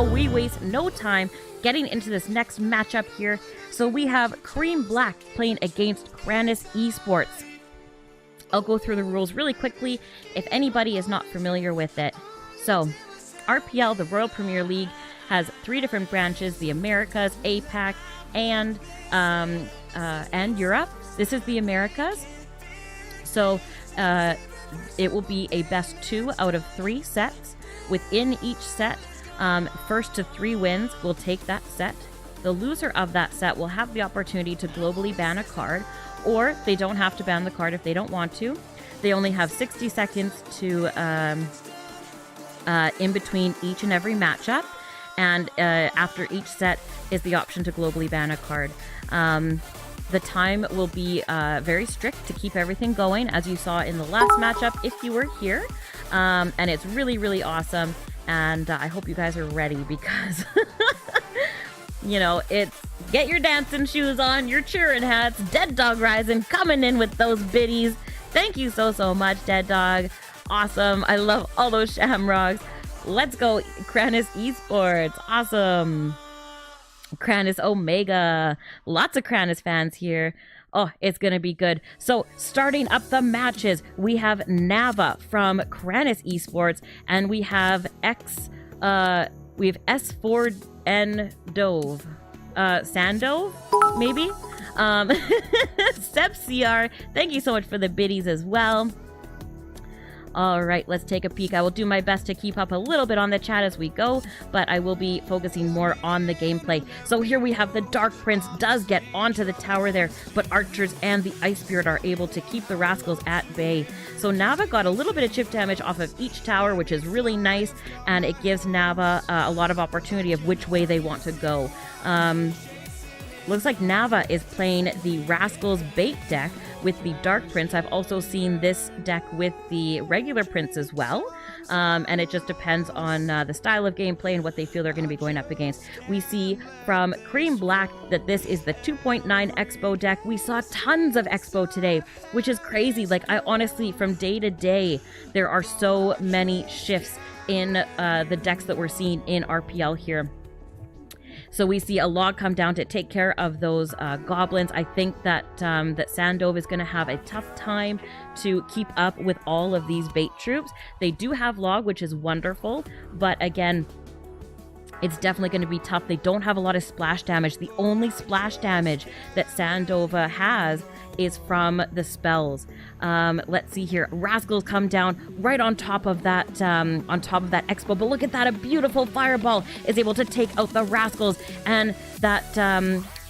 go. We waste no time getting into this next matchup here. So we have Cream Black playing against Kranniz Esports. I'll go through the rules really quickly if anybody is not familiar with it. So, RPL, the Royale Premier League, has 3 different branches: the Americas, APAC, and Europe. This is the Americas. So, it will be a best 2 out of 3 sets. Within each set, first to 3 wins will take that set. The loser of that set will have the opportunity to globally ban a card, or they don't have to ban the card if they don't want to. They only have 60 seconds to in between each and every matchup, and after each set is the option to globally ban a card. The time will be very strict to keep everything going, as you saw in the last matchup if you were here, and it's really, really awesome, and I hope you guys are ready because you know, it's get your dancing shoes on, your cheering hats. Dead Dog Rising coming in with those biddies. Thank you so much, Dead Dog. Awesome. I love all those shamrocks. Let's go, Kranniz Esports. Awesome. Kranniz Omega. Lots of Kranniz fans here. Oh, it's going to be good. So, starting up the matches, we have Nava from Kranniz Esports, and we have S4N Dove. Sandove, maybe? Seb CR, thank you so much for the biddies as well. All right, let's take a peek. I will do my best to keep up a little bit on the chat as we go, but I will be focusing more on the gameplay. So here we have the Dark Prince does get onto the tower there, but Archers and the Ice Spirit are able to keep the Rascals at bay. So Nava got a little bit of chip damage off of each tower, which is really nice, and it gives Nava a lot of opportunity of which way they want to go. Looks like Nava is playing the Rascals bait deck with the Dark Prince. I've also seen this deck with the regular Prince as well. And it just depends on the style of gameplay and what they feel they're going to be going up against. We see from Cream Black that this is the 2.9 Expo deck. We saw tons of Expo today, which is crazy. Like, I honestly, from day to day, there are so many shifts in the decks that we're seeing in RPL here. So we see a log come down to take care of those goblins. I think that that Sandove is going to have a tough time to keep up with all of these bait troops. They do have log, which is wonderful, but again, it's definitely going to be tough. They don't have a lot of splash damage. The only splash damage that Sandova has is from the spells. Let's see here. Rascals come down right on top of that Expo. But look at that, a beautiful fireball is able to take out the Rascals, and that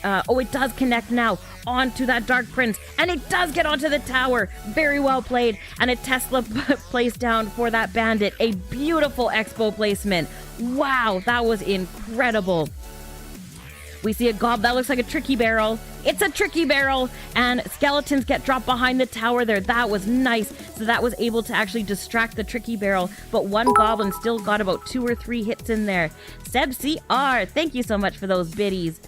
it does connect now onto that Dark Prince, and it does get onto the tower. Very well played, and a Tesla placed down for that bandit. A beautiful Expo placement. Wow, that was incredible. We see a gob that looks like a tricky barrel. It's a tricky barrel, and skeletons get dropped behind the tower there. That was nice. So that was able to actually distract the tricky barrel, but one goblin still got about 2 or 3 hits in there. Seb CR, thank you so much for those biddies.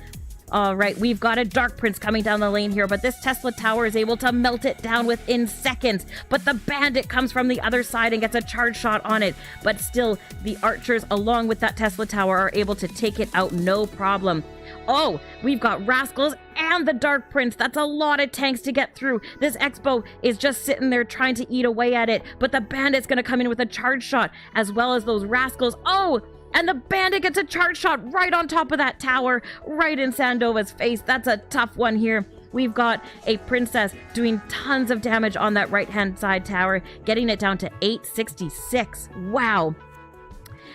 All right, we've got a Dark Prince coming down the lane here, but this Tesla tower is able to melt it down within seconds. But the bandit comes from the other side and gets a charge shot on it. But still, the archers, along with that Tesla tower, are able to take it out no problem. Oh, we've got Rascals and the Dark Prince. That's a lot of tanks to get through. This Expo is just sitting there trying to eat away at it, but the bandit's going to come in with a charge shot, as well as those Rascals. Oh, and the bandit gets a charge shot right on top of that tower, right in Sandova's face. That's a tough one here. We've got a princess doing tons of damage on that right-hand side tower, getting it down to 866. Wow.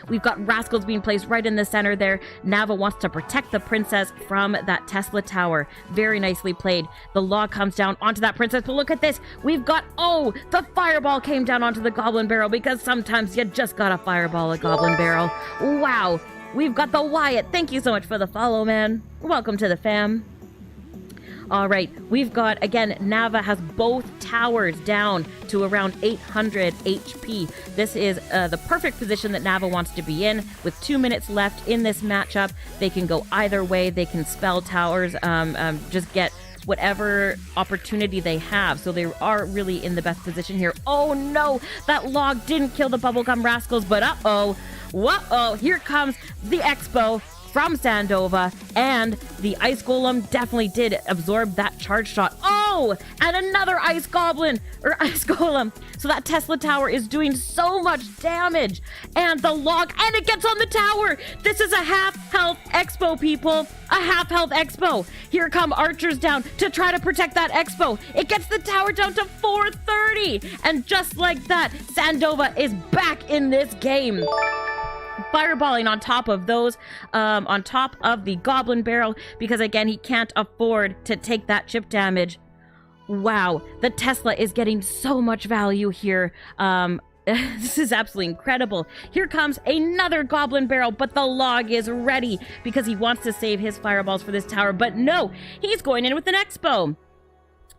We've got Rascals being placed right in the center there. Nava wants to protect the princess from that Tesla tower. Very nicely played. The log comes down onto that princess, but look at this. We've got, the fireball came down onto the goblin barrel, because sometimes you just gotta fireball a goblin barrel. Wow. We've got the Wyatt. Thank you so much for the follow, man. Welcome to the fam. All right, we've got, again, Nava has both towers down to around 800 HP. This is the perfect position that Nava wants to be in. With 2 minutes left in this matchup, they can go either way. They can spell towers, just get whatever opportunity they have. So they are really in the best position here. Oh no, that log didn't kill the bubblegum rascals, but whoa, here comes the Expo from Sandova, and the Ice Golem definitely did absorb that charge shot. Oh, and another Ice Golem. So that Tesla tower is doing so much damage. And the log, and it gets on the tower. This is a half-health Expo, people. A half-health Expo. Here come archers down to try to protect that Expo. It gets the tower down to 430. And just like that, Sandova is back in this game. Fireballing on top of those, on top of the goblin barrel, because again, he can't afford to take that chip damage. Wow, the Tesla is getting so much value here. This is absolutely incredible. Here comes another goblin barrel, but the log is ready because he wants to save his fireballs for this tower. But no, he's going in with an Expo.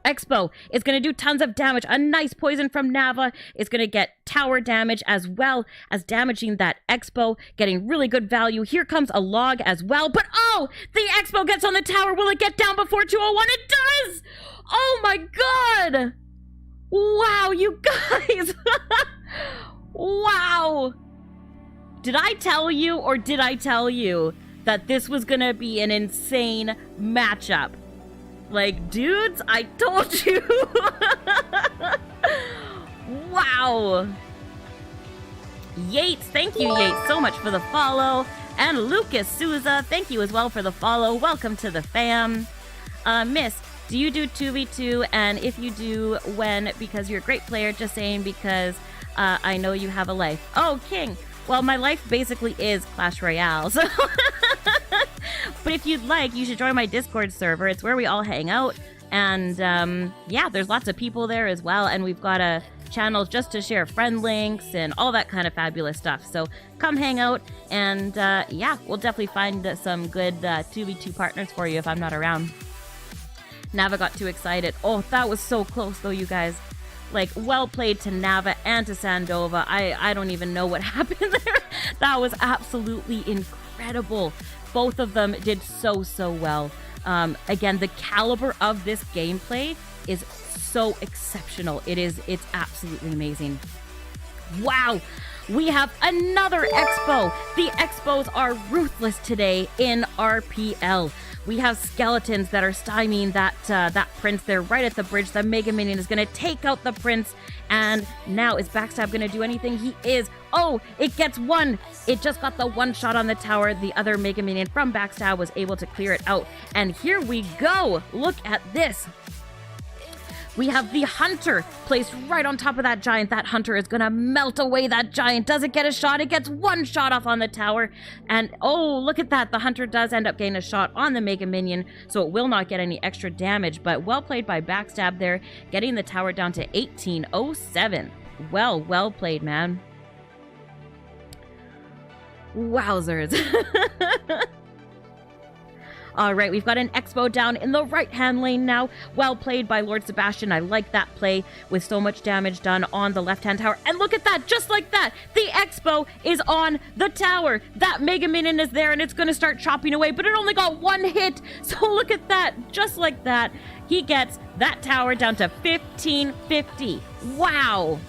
Expo is going to do tons of damage. A nice poison from Nava is going to get tower damage as well as damaging that Expo, getting really good value. Here comes a log as well. But oh, the Expo gets on the tower. Will it get down before 201? It does! Oh my god! Wow, you guys! Wow! Did I tell you, or did I tell you that this was going to be an insane matchup? Like, dudes, I told you. Wow. Yates, thank you, Yates, so much for the follow. And Lucas Souza, thank you as well for the follow. Welcome to the fam. Miss, do you do 2v2? And if you do, when? Because you're a great player. Just saying, because I know you have a life. Oh, King. Well, my life basically is Clash Royale, so... But if you'd like, you should join my Discord server. It's where we all hang out. And, yeah, there's lots of people there as well. And we've got a channel just to share friend links and all that kind of fabulous stuff. So come hang out. And, yeah, we'll definitely find some good 2v2 partners for you if I'm not around. Nava got too excited. Oh, that was so close, though, you guys. Like, well played to Nava and to Sandova. I don't even know what happened there. That was absolutely incredible. Both of them did so well. Again, the caliber of this gameplay is so exceptional. It's absolutely amazing. Wow, we have another Expo. The Expos are ruthless today in RPL. We have skeletons that are stymieing that prince there right at the bridge. The Mega Minion is going to take out the prince. And now is Backstab going to do anything? He is. Oh, it gets one. It just got the one shot on the tower. The other Mega Minion from Backstab was able to clear it out. And here we go. Look at this. We have the Hunter placed right on top of that giant. That Hunter is going to melt away that giant. Does it get a shot? It gets one shot off on the tower. And oh, look at that. The Hunter does end up getting a shot on the Mega Minion, so it will not get any extra damage. But well played by Backstab there, getting the tower down to 1807. Well played, man. Wowzers. All right, we've got an Expo down in the right-hand lane now. Well played by Lord Sebastian. I like that play with so much damage done on the left-hand tower. And look at that, just like that, the Expo is on the tower. That Mega Minion is there, and it's going to start chopping away, but it only got one hit. So look at that, just like that. He gets that tower down to 1550. Wow.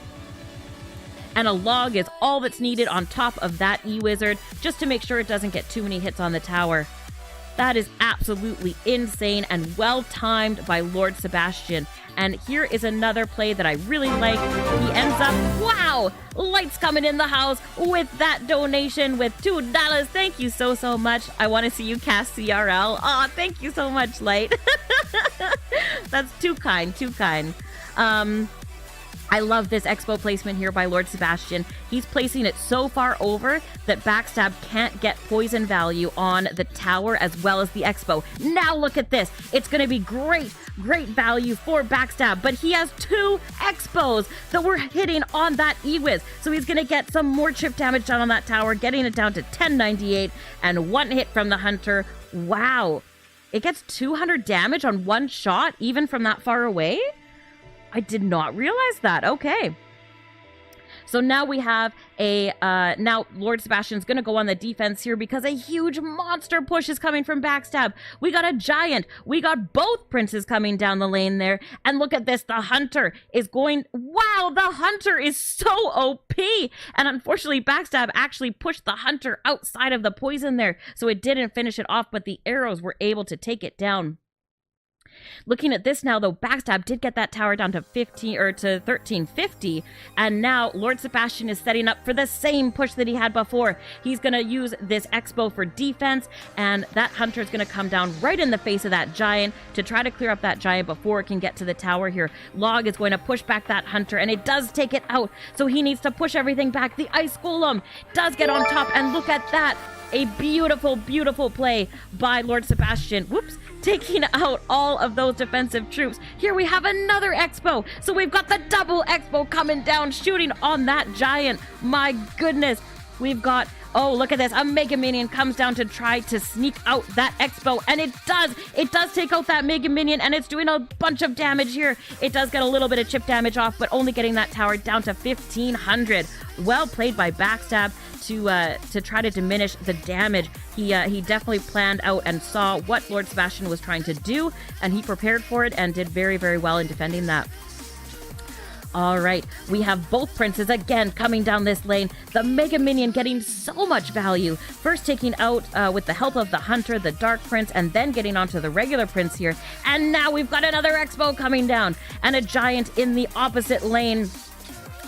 And a log is all that's needed on top of that E-Wizard, just to make sure it doesn't get too many hits on the tower. That is absolutely insane and well-timed by Lord Sebastian. And here is another play that I really like. He ends up, wow, Light's coming in the house with that donation with $2. Thank you so much. I want to see you cast CRL. Aw, thank you so much, Light. That's too kind. I love this Expo placement here by Lord Sebastian. He's placing it so far over that Backstab can't get poison value on the tower as well as the Expo. Now look at this. It's going to be great value for Backstab, but he has two Expos that were hitting on that E-Wiz. So he's going to get some more chip damage done on that tower, getting it down to 1098 and one hit from the Hunter. Wow. It gets 200 damage on one shot, even from that far away? I did not realize that. Okay. So now we have a, now Lord Sebastian's gonna go on the defense here because a huge monster push is coming from Backstab. We got a giant. We got both princes coming down the lane there. And look at this, the hunter is going, wow, the hunter is so OP. And unfortunately, Backstab actually pushed the hunter outside of the poison there. So it didn't finish it off, but the arrows were able to take it down. Looking at this now, though, Backstab did get that tower down to 1350, and now Lord Sebastian is setting up for the same push that he had before. He's going to use this Expo for defense, and that hunter is going to come down right in the face of that giant to try to clear up that giant before it can get to the tower here. Log is going to push back that hunter, and it does take it out, so he needs to push everything back. The Ice Golem does get on top, and look at that. A beautiful, beautiful play by Lord Sebastian. Whoops. Taking out all of those defensive troops. Here we have another Expo. So we've got the double Expo coming down, shooting on that giant. My goodness. We've got, oh, look at this. A Mega Minion comes down to try to sneak out that Expo. And it does. It does take out that Mega Minion. And it's doing a bunch of damage here. It does get a little bit of chip damage off, but only getting that tower down to 1500. Well played by Backstab to try to diminish the damage. He definitely planned out and saw what Lord Sebastian was trying to do, and he prepared for it and did very, very well in defending that. All right, we have both princes again coming down this lane. The Mega Minion getting so much value. First taking out, with the help of the Hunter, the Dark Prince, and then getting onto the regular Prince here. And now we've got another Expo coming down, and a giant in the opposite lane.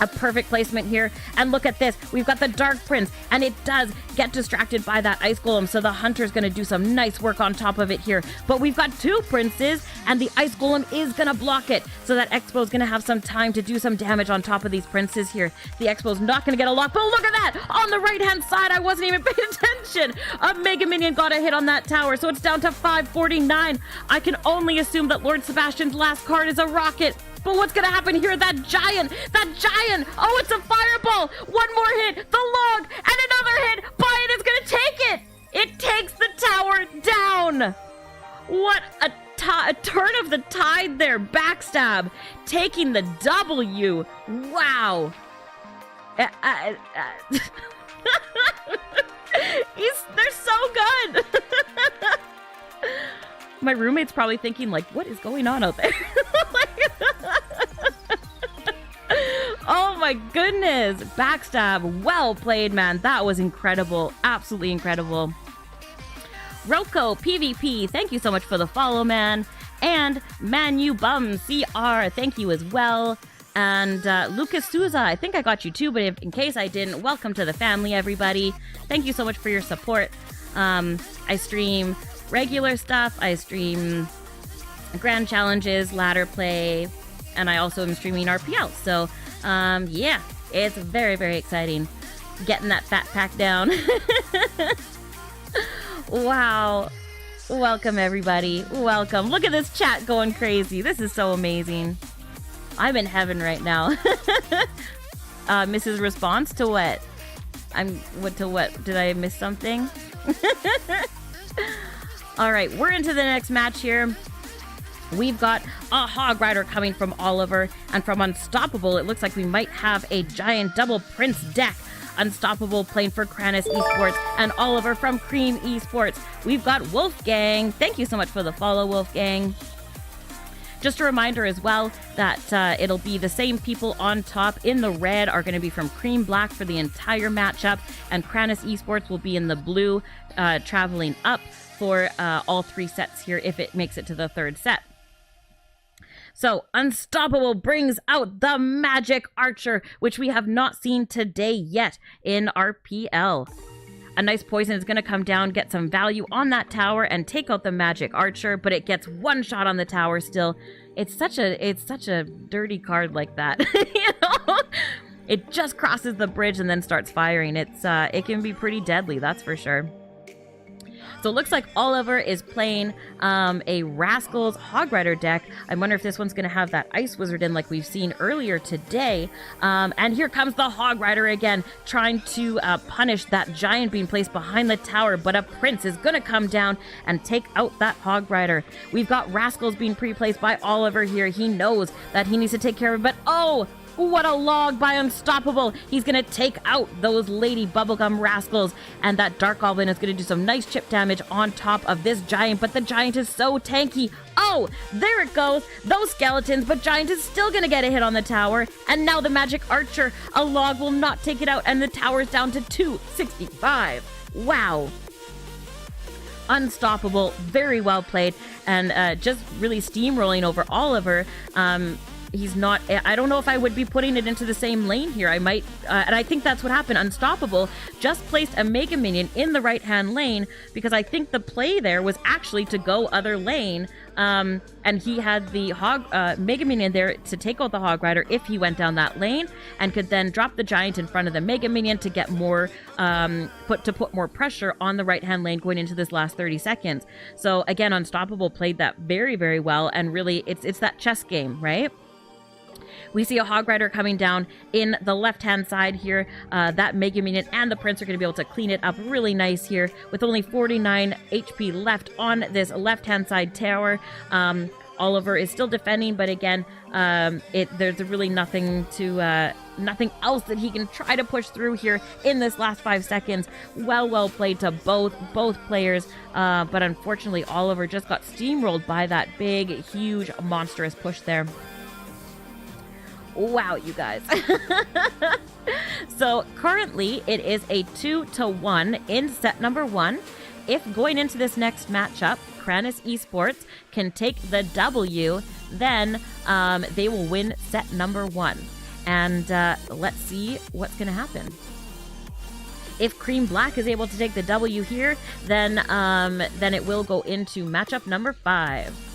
A perfect placement here. And look at this. We've got the Dark Prince, and it does get distracted by that Ice Golem, so the Hunter's going to do some nice work on top of it here. But we've got two princes, and the Ice Golem is going to block it, so that Expo's going to have some time to do some damage on top of these princes here. The Expo's not going to get a lock, but look at that! On the right-hand side, I wasn't even paying attention! A Mega Minion got a hit on that tower, so it's down to 549. I can only assume that Lord Sebastian's last card is a rocket. But what's going to happen here? That giant! Oh, it's a fireball! One more hit! The log! And another hit! Byatt is going to take it! It takes the tower down! What a turn of the tide there. Backstab taking the W. Wow. They're so good! My roommate's probably thinking, like, what is going on out there? Oh my goodness. Backstab. Well played, man. That was incredible. Absolutely incredible. Roko PvP, thank you so much for the follow, man. And Manu Bum CR, thank you as well. And Lucas Souza, I think I got you too, but in case I didn't, welcome to the family, everybody. Thank you so much for your support. I stream regular stuff, I stream grand challenges, ladder play, and I also am streaming RPL. So yeah, it's very, very exciting getting that fat pack down. Wow. Welcome, everybody. Welcome. Look at this chat going crazy. This is so amazing. I'm in heaven right now. Mrs. Response to what? To what? Did I miss something? All right, we're into the next match here. We've got a Hog Rider coming from Oliver, and from Unstoppable, it looks like we might have a giant double Prince deck. Unstoppable playing for Kranniz Esports, and Oliver from Cream Esports. We've got Wolfgang. Thank you so much for the follow, Wolfgang. Just a reminder as well that it'll be the same people on top. In the red are going to be from Cream Black for the entire matchup, and Kranniz Esports will be in the blue, traveling up for all three sets here if it makes it to the third set. So Unstoppable brings out the Magic Archer, which we have not seen today yet in RPL. A nice poison is going to come down, get some value on that tower, and take out the Magic Archer, but it gets one shot on the tower still. It's such a dirty card like that. You know? It just crosses the bridge and then starts firing. It can be pretty deadly, that's for sure. So it looks like Oliver is playing a Rascals Hog Rider deck. I wonder if this one's going to have that Ice Wizard in like we've seen earlier today. And here comes the Hog Rider again, trying to punish that giant being placed behind the tower. But a Prince is going to come down and take out that Hog Rider. We've got Rascals being pre-placed by Oliver here. He knows that he needs to take care of it. But oh, What a log by Unstoppable. He's going to take out those Lady Bubblegum Rascals. And that Dark Goblin is going to do some nice chip damage on top of this Giant. But the Giant is so tanky. Oh, there it goes. Those skeletons. But Giant is still going to get a hit on the tower. And now the Magic Archer. A log will not take it out. And the tower's down to 265. Wow. Unstoppable. Very well played. And just really steamrolling over Oliver. He's not, I don't know if I would be putting it into the same lane here. I might, and I think that's what happened. Unstoppable just placed a Mega Minion in the right-hand lane because I think the play there was actually to go other lane. And he had the Mega Minion there to take out the Hog Rider if he went down that lane and could then drop the Giant in front of the Mega Minion to get more, put more pressure on the right-hand lane going into this last 30 seconds. So again, Unstoppable played that very, very well. And really, it's that chess game, right? We see a Hog Rider coming down in the left-hand side here. That Mega Minion and the Prince are going to be able to clean it up really nice here with only 49 HP left on this left-hand side tower. Oliver is still defending, but again, there's really nothing else that he can try to push through here in this last 5 seconds. Well played to both players, but unfortunately, Oliver just got steamrolled by that big, huge, monstrous push there. Wow, you guys. So currently it is a 2-1 in set number 1. If going into this next matchup, Kranniz Esports can take the W, then they will win set number 1. And let's see what's going to happen. If Cream Black is able to take the W here, then it will go into matchup number 5.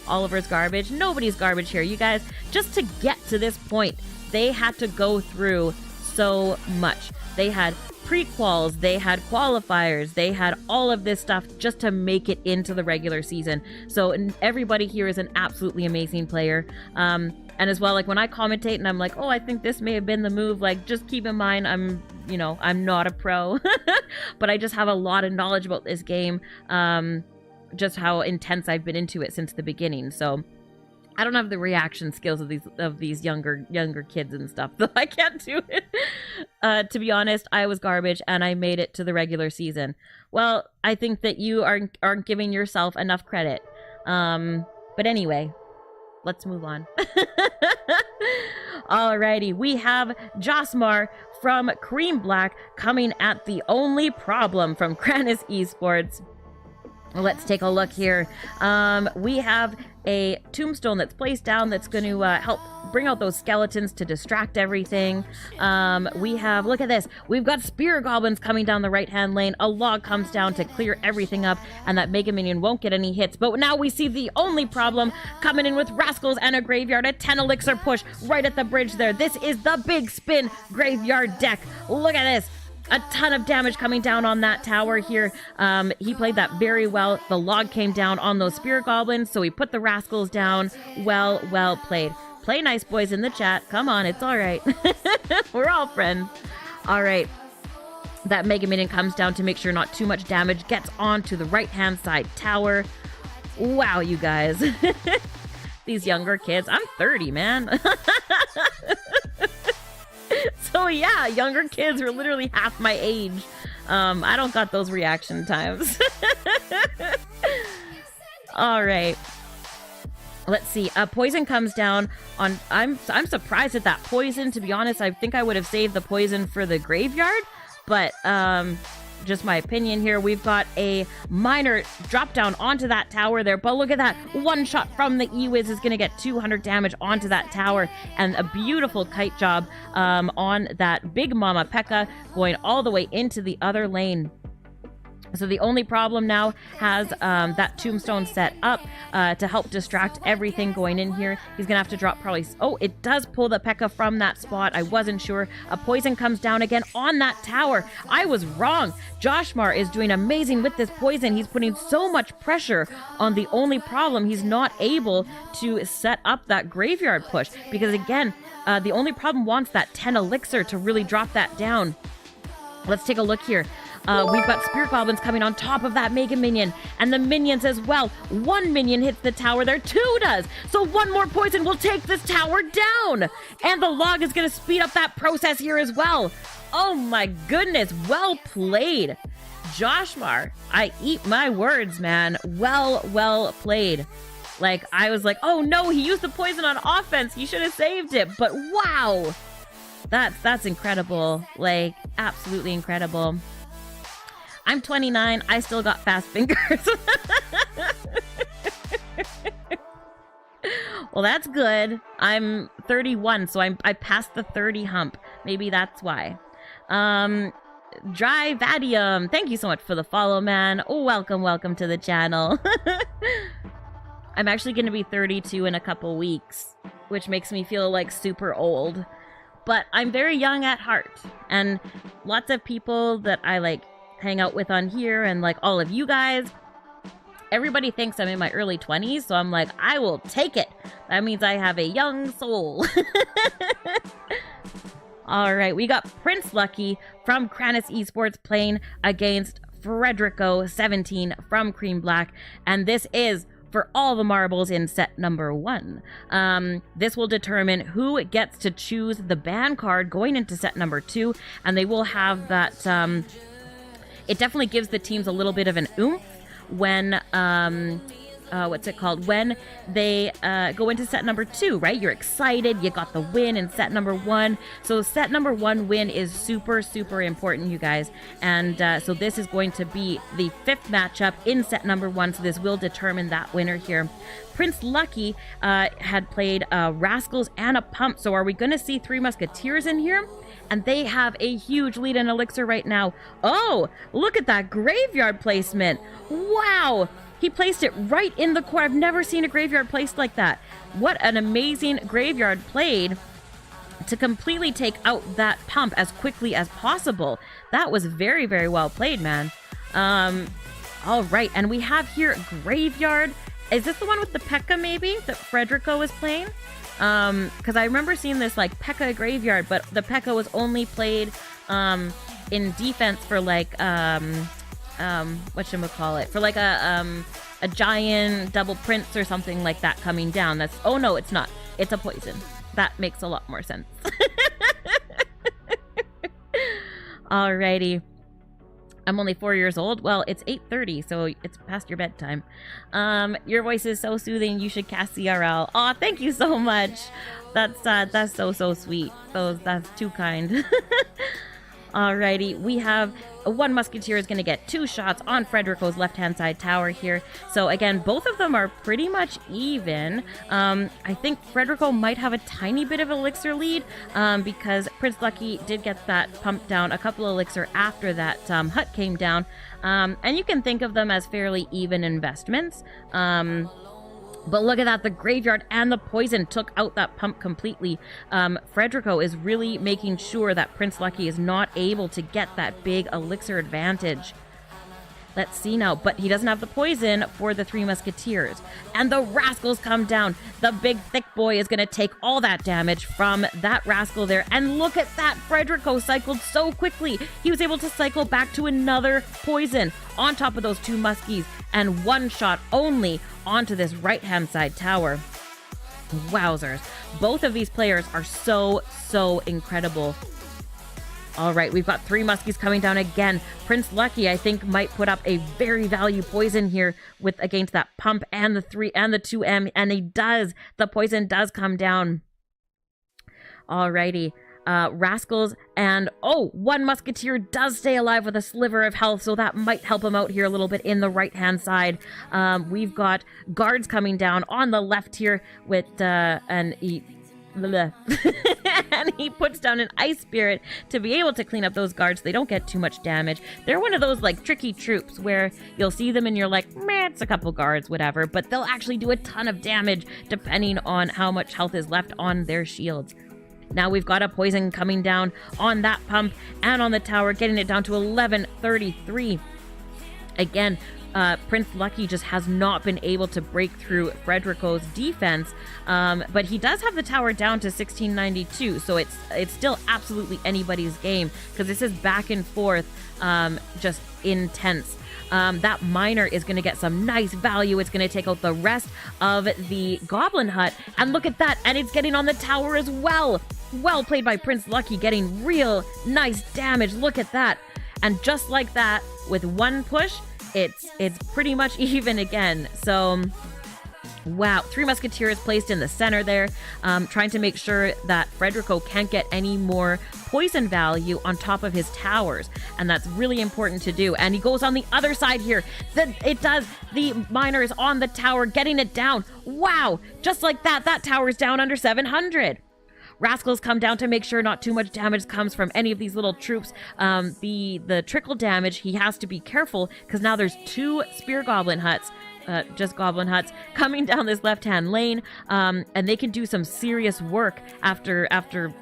Oliver's garbage. Nobody's garbage here, you guys. Just to get to this point, they had to go through so much. They had pre-quals, they had qualifiers, they had all of this stuff just to make it into the regular season. So everybody here is an absolutely amazing player. And as well, like when I commentate and I'm like, oh, I think this may have been the move, like just keep in mind I'm not a pro, but I just have a lot of knowledge about this game. Just how intense I've been into it since the beginning. So I don't have the reaction skills of these younger kids and stuff, so I can't do it. To be honest, I was garbage and I made it to the regular season. Well, I think that you aren't giving yourself enough credit. But anyway, let's move on. Alrighty, we have Josmar from Cream Black coming at the only problem from Kranniz Esports. Let's take a look here. We have a tombstone that's placed down that's going to help bring out those skeletons to distract everything. We have, look at this, we've got Spear Goblins coming down the right-hand lane. A log comes down to clear everything up, and that Mega Minion won't get any hits. But now we see the only problem coming in with Rascals and a Graveyard. A 10 elixir push right at the bridge there. This is the Big Spin Graveyard deck. Look at this. A ton of damage coming down on that tower here. He played that very well. The log came down on those Spear Goblins, so he put the Rascals down. Well played. Play nice, boys, in the chat. Come on, it's all right. We're all friends. All right. That Mega Minion comes down to make sure not too much damage gets onto the right-hand side tower. Wow, you guys. These younger kids. I'm 30, man. So yeah, younger kids are literally half my age. I don't got those reaction times. All right. Let's see. Poison comes down on... I'm surprised at that poison, to be honest. I think I would have saved the poison for the Graveyard. But just my opinion here. We've got a minor drop down onto that tower there, but look at that. One shot from the E-Wiz is going to get 200 damage onto that tower, and a beautiful kite job on that Big Mama P.E.K.K.A going all the way into the other lane. So the only problem now has that tombstone set up to help distract everything going in here. He's going to have to drop probably... Oh, it does pull the P.E.K.K.A from that spot. I wasn't sure. A poison comes down again on that tower. I was wrong. Joshmar is doing amazing with this poison. He's putting so much pressure on the only problem. He's not able to set up that Graveyard push because, again, the only problem wants that 10 elixir to really drop that down. Let's take a look here. We've got Spirit Goblins coming on top of that Mega Minion, and the minions as well. One minion hits the tower there, two does. So one more poison will take this tower down. And the log is going to speed up that process here as well. Oh my goodness, well played. Joshmar, I eat my words, man. Well played. Like, I was like, oh no, he used the poison on offense. He should have saved it. But wow, that's incredible. Like, absolutely incredible. I'm 29. I still got fast fingers. Well, that's good. I'm 31, so I passed the 30 hump. Maybe that's why. Dry Vadium, thank you so much for the follow, man. Oh, welcome to the channel. I'm actually going to be 32 in a couple weeks, which makes me feel like super old. But I'm very young at heart, and lots of people that I like hang out with on here, and like all of you guys, everybody thinks I'm in my early 20s, so I'm like, I will take it. That means I have a young soul. All right, we got Prince Lucky from Kranniz Esports playing against Frederico 17 from Cream Black, and this is for all the marbles in set number 1. This will determine who gets to choose the ban card going into set number 2, and they will have that. It definitely gives the teams a little bit of an oomph when when they go into set number 2, right? You're excited, you got the win in set number 1. So set number 1 win is super important, you guys. And so this is going to be the 5th matchup in set number 1, so this will determine that winner here. Prince Lucky had played Rascals and a Pump, so are we going to see 3 Musketeers in here? And they have a huge lead in Elixir right now. Oh, look at that graveyard placement. Wow. He placed it right in the core. I've never seen a graveyard placed like that. What an amazing graveyard played to completely take out that Pump as quickly as possible. That was very well played, man. All right, and we have here Graveyard. Is this the one with the P.E.K.K.A. maybe that Frederico was playing? Because I remember seeing this like P.E.K.K.A. Graveyard, but the P.E.K.K.A. was only played in defense for like whatchamacallit, for like a giant double prince or something like that coming down. That's, oh no, it's not. It's a poison. That makes a lot more sense. Alrighty. I'm only 4 years old. Well, it's 8:30, so it's past your bedtime. Your voice is so soothing. You should cast CRL. Aw, thank you so much. That's so sweet. That's too kind. Alrighty, we have one Musketeer is going to get 2 shots on Frederico's left-hand side tower here. So again, both of them are pretty much even. I think Frederico might have a tiny bit of Elixir lead because Prince Lucky did get that Pump down a couple of Elixir after that hut came down. And you can think of them as fairly even investments. But look at that, the Graveyard and the Poison took out that Pump completely. Frederico is really making sure that Prince Lucky is not able to get that big Elixir advantage. Let's see now, but he doesn't have the Poison for the 3 Musketeers. And the Rascals come down. The big thick boy is going to take all that damage from that Rascal there. And look at that, Frederico cycled so quickly. He was able to cycle back to another Poison on top of those 2 Muskies. And 1 shot only onto this right-hand side tower. Wowzers. Both of these players are so incredible. All right, we've got 3 Muskies coming down again. Prince Lucky, I think, might put up a very value poison here against that Pump and the 3 and the 2M, and he does. The poison does come down. All righty. Rascals and 1 Musketeer does stay alive with a sliver of health, so that might help him out here a little bit in the right hand side. We've got guards coming down on the left here with and he and he puts down an Ice Spirit to be able to clean up those guards. They don't get too much damage. They're one of those like tricky troops where you'll see them and you're like, meh, it's a couple guards, whatever, but they'll actually do a ton of damage depending on how much health is left on their shields. Now we've got a poison coming down on that Pump and on the tower, getting it down to 1133. Again, Prince Lucky just has not been able to break through Frederico's defense, but he does have the tower down to 1692, so it's still absolutely anybody's game, because this is back and forth, just intense. That miner is going to get some nice value. It's going to take out the rest of the goblin hut, and look at that, and it's getting on the tower as well. Well played by Prince Lucky, getting real nice damage. Look at that. And just like that, with one push, it's pretty much even again. So, wow. 3 Musketeers placed in the center there, trying to make sure that Frederico can't get any more poison value on top of his towers. And that's really important to do. And he goes on the other side here. The miner is on the tower, getting it down. Wow. Just like that, that tower's down under 700. Rascals come down to make sure not too much damage comes from any of these little troops. The trickle damage, he has to be careful, because now there's 2 spear goblin huts, just goblin huts, coming down this left-hand lane, and they can do some serious work after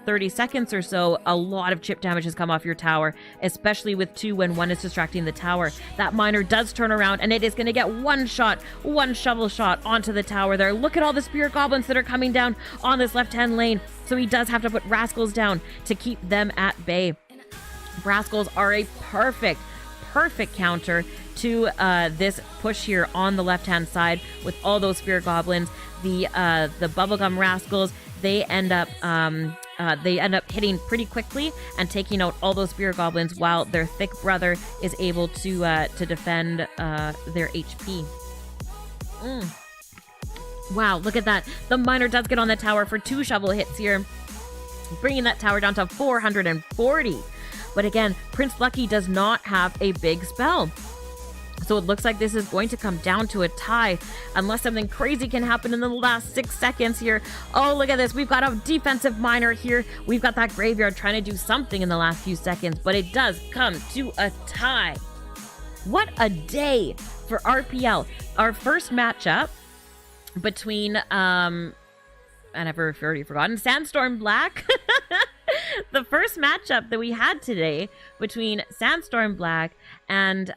30 seconds or so. A lot of chip damage has come off your tower, especially with 2 when 1 is distracting the tower. That miner does turn around, and it is going to get one shovel shot onto the tower there. Look at all the spear goblins that are coming down on this left-hand lane. So he does have to put Rascals down to keep them at bay. Rascals are a perfect counter to this push here on the left-hand side with all those spear goblins. The bubblegum Rascals, they end up hitting pretty quickly and taking out all those spear goblins, while their thick brother is able to defend their HP. Wow, look at that. The miner does get on the tower for 2 shovel hits here, bringing that tower down to 440. But again, Prince Lucky does not have a big spell. So it looks like this is going to come down to a tie, unless something crazy can happen in the last 6 seconds here. Oh, look at this. We've got a defensive miner here. We've got that graveyard trying to do something in the last few seconds, but it does come to a tie. What a day for RPL. Our first matchup between and I've already forgotten, Sandstorm Black. The first matchup that we had today between Sandstorm Black and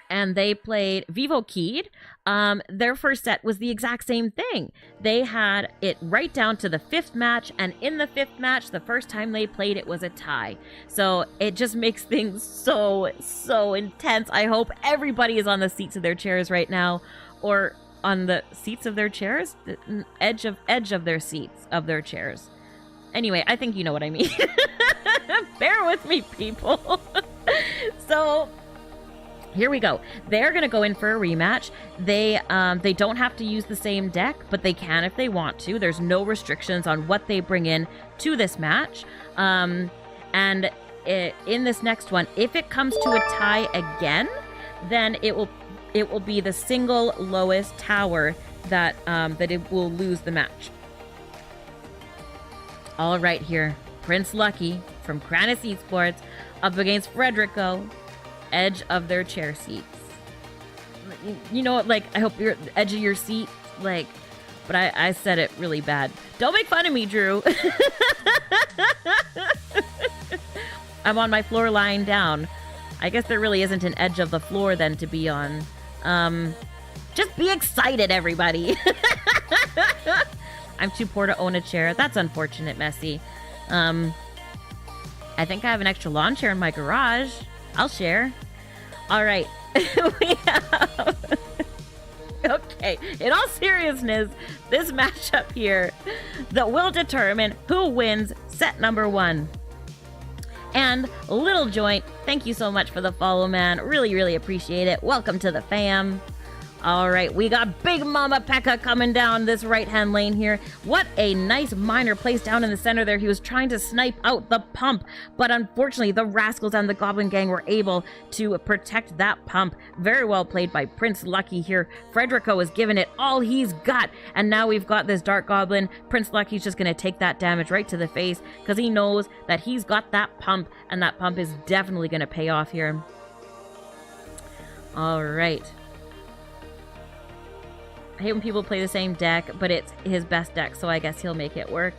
they played Vivo Keyed. Their first set was the exact same thing. They had it right down to the 5th match, and in the 5th match, the first time they played, it was a tie. So it just makes things so intense. I hope everybody is on the seats of their chairs right now, or on the seats of their chairs, the edge of their seats of their chairs. Anyway, I think you know what I mean. Bear with me, people. So here we go. They're gonna go in for a rematch. They don't have to use the same deck, but they can if they want to. There's no restrictions on what they bring in to this match. In this next one, if it comes to a tie again, then it will be the single lowest tower that it will lose the match. All right, here, Prince Lucky from Kranniz Esports up against Frederico, edge of their chair seats. You know what? Like, I hope you're at the edge of your seat. Like, but I said it really bad. Don't make fun of me, Drew. I'm on my floor lying down. I guess there really isn't an edge of the floor then to be on. Just be excited, everybody. I'm too poor to own a chair. That's unfortunate, Messi. I think I have an extra lawn chair in my garage. I'll share. All right. We have... Okay, in all seriousness, this matchup here that will determine who wins set number 1. And Little Joint, thank you so much for the follow, man. Really appreciate it. Welcome to the fam. All right, we got Big Mama Pekka coming down this right-hand lane here. What a nice miner placed down in the center there. He was trying to snipe out the pump, but unfortunately, the Rascals and the Goblin Gang were able to protect that pump. Very well played by Prince Lucky here. Frederico is giving it all he's got, and now we've got this Dark Goblin. Prince Lucky's just going to take that damage right to the face because he knows that he's got that pump, and that pump is definitely going to pay off here. All right. I hate when people play the same deck, but it's his best deck, so I guess he'll make it work.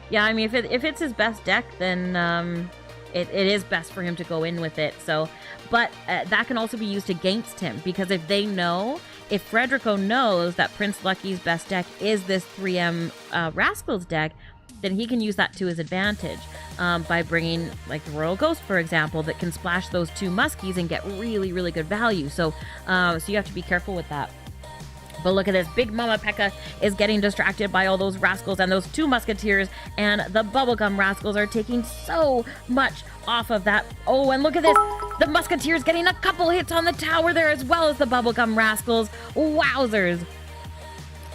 Yeah, I mean, if it's his best deck, then it is best for him to go in with it. So, but that can also be used against him, because if Frederico knows that Prince Lucky's best deck is this 3M Rascals deck, then he can use that to his advantage by bringing like the Royal Ghost, for example, that can splash those 2 Muskies and get really, really good value. So, so you have to be careful with that. But look at this. Big Mama Pekka is getting distracted by all those Rascals and those 2 Musketeers, and the Bubblegum Rascals are taking so much off of that. Oh, and look at this. The Musketeers getting a couple hits on the tower there, as well as the Bubblegum Rascals. Wowzers.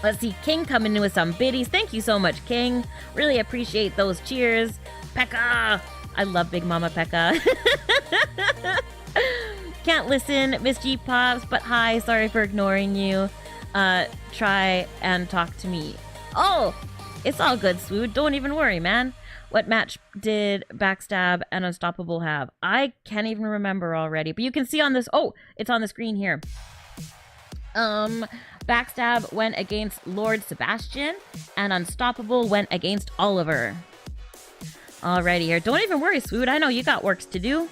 Let's see, King coming in with some biddies. Thank you so much, King. Really appreciate those cheers. Pekka. I love Big Mama Pekka. Can't listen, Miss GPops, but hi, sorry for ignoring you. Try and talk to me. Oh, it's all good, Swood. Don't even worry, man. What match did Backstab and Unstoppable have? I can't even remember already, but you can see on this. Oh, it's on the screen here. Backstab went against Lord Sebastian, and Unstoppable went against Oliver. Alrighty here. Don't even worry, Swood. I know you got works to do.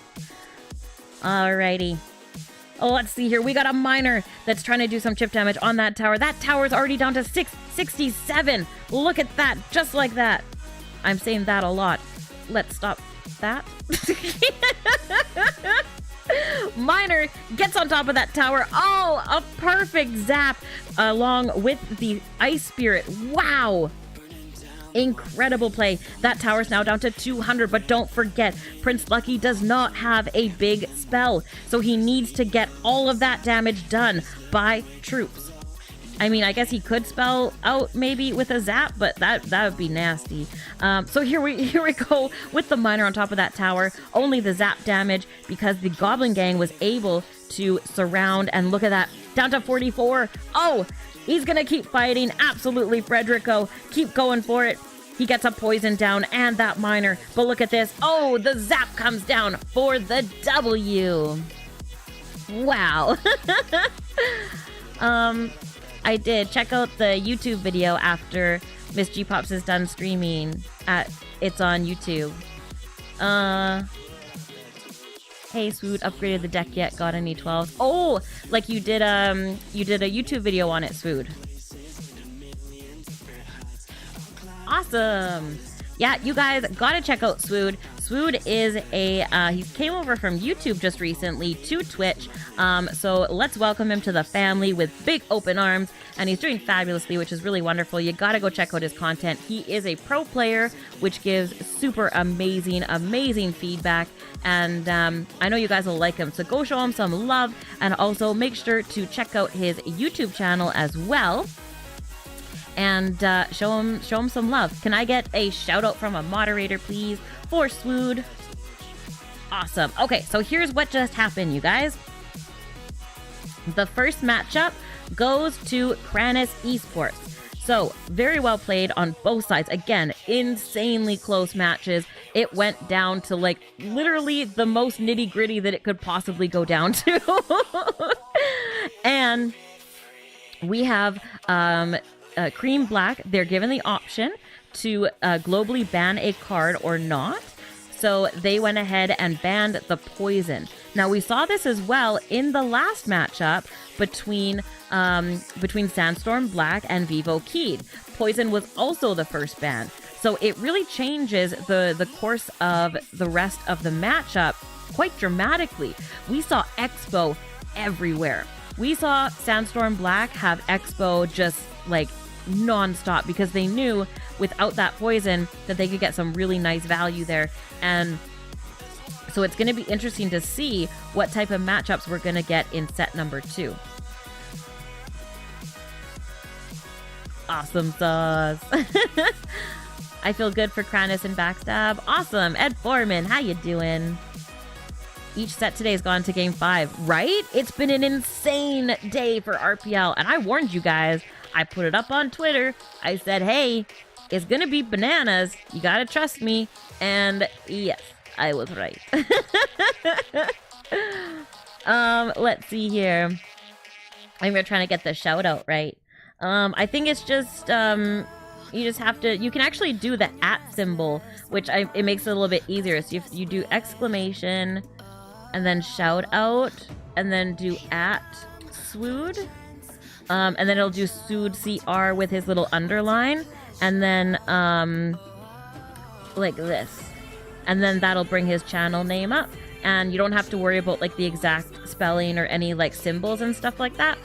Alrighty. Oh, let's see here. We got a miner that's trying to do some chip damage on that tower. That tower is already down to 667. Look at that. Just like that. I'm saying that a lot. Let's stop that. Miner gets on top of that tower. Oh, a perfect zap along with the Ice Spirit. Wow. Incredible play. That tower's now down to 200, but don't forget, Prince Lucky does not have a big spell, so he needs to get all of that damage done by troops. I mean, I guess he could spell out maybe with a zap, but that would be nasty. So here we go with the miner on top of that tower. Only the zap damage, because the Goblin Gang was able to surround, and look at that, down to 44. Oh, he's gonna keep fighting. Absolutely, Frederico. Keep going for it. He gets a poison down and that miner. But look at this. Oh, the zap comes down for the W. Wow. I did. Check out the YouTube video after Miss GPops is done streaming. It's on YouTube. Hey, Swoot, upgraded the deck yet? Got any 12s? Oh, like you did a YouTube video on it, Swoot. Awesome. Yeah, you guys gotta check out Swoot. Swoot is he came over from YouTube just recently to Twitch. So let's welcome him to the family with big open arms, and he's doing fabulously, which is really wonderful. You gotta go check out his content. He is a pro player, which gives super amazing feedback, and I know you guys will like him. So go show him some love, and also make sure to check out his YouTube channel as well. And show him some love. Can I get a shout out from a moderator, please, for Swood? Awesome. Okay, so here's what just happened, you guys. The first matchup goes to Kranniz Esports. So very well played on both sides. Again, insanely close matches. It went down to like literally the most nitty gritty that it could possibly go down to. And we have Cream Black. They're given the option to globally ban a card or not. So they went ahead and banned the poison. Now we saw this as well in the last matchup between Sandstorm Black and Vivo Keyed. Poison was also the first ban. So it really changes the course of the rest of the matchup quite dramatically. We saw Expo everywhere. We saw Sandstorm Black have Expo just like non-stop, because they knew without that poison that they could get some really nice value there. And so it's going to be interesting to see what type of matchups we're going to get in set number 2. Awesome sauce. I feel good for Kranniz and Backstab. Awesome. Ed Foreman, how you doing? Each set today has gone to game 5, right? It's been an insane day for RPL, and I warned you guys. I put it up on Twitter. I said, hey, it's gonna be bananas. You gotta trust me. And yes, I was right. Let's see here. I'm trying to get the shout out right. I think it's just You just have to, you can actually do the @ symbol, which it makes it a little bit easier. So you do exclamation and then shout out and then do @swood. And then it'll do Sood CR with his little underline. And then like this. And then that'll bring his channel name up. And you don't have to worry about like the exact spelling or any like symbols and stuff like that.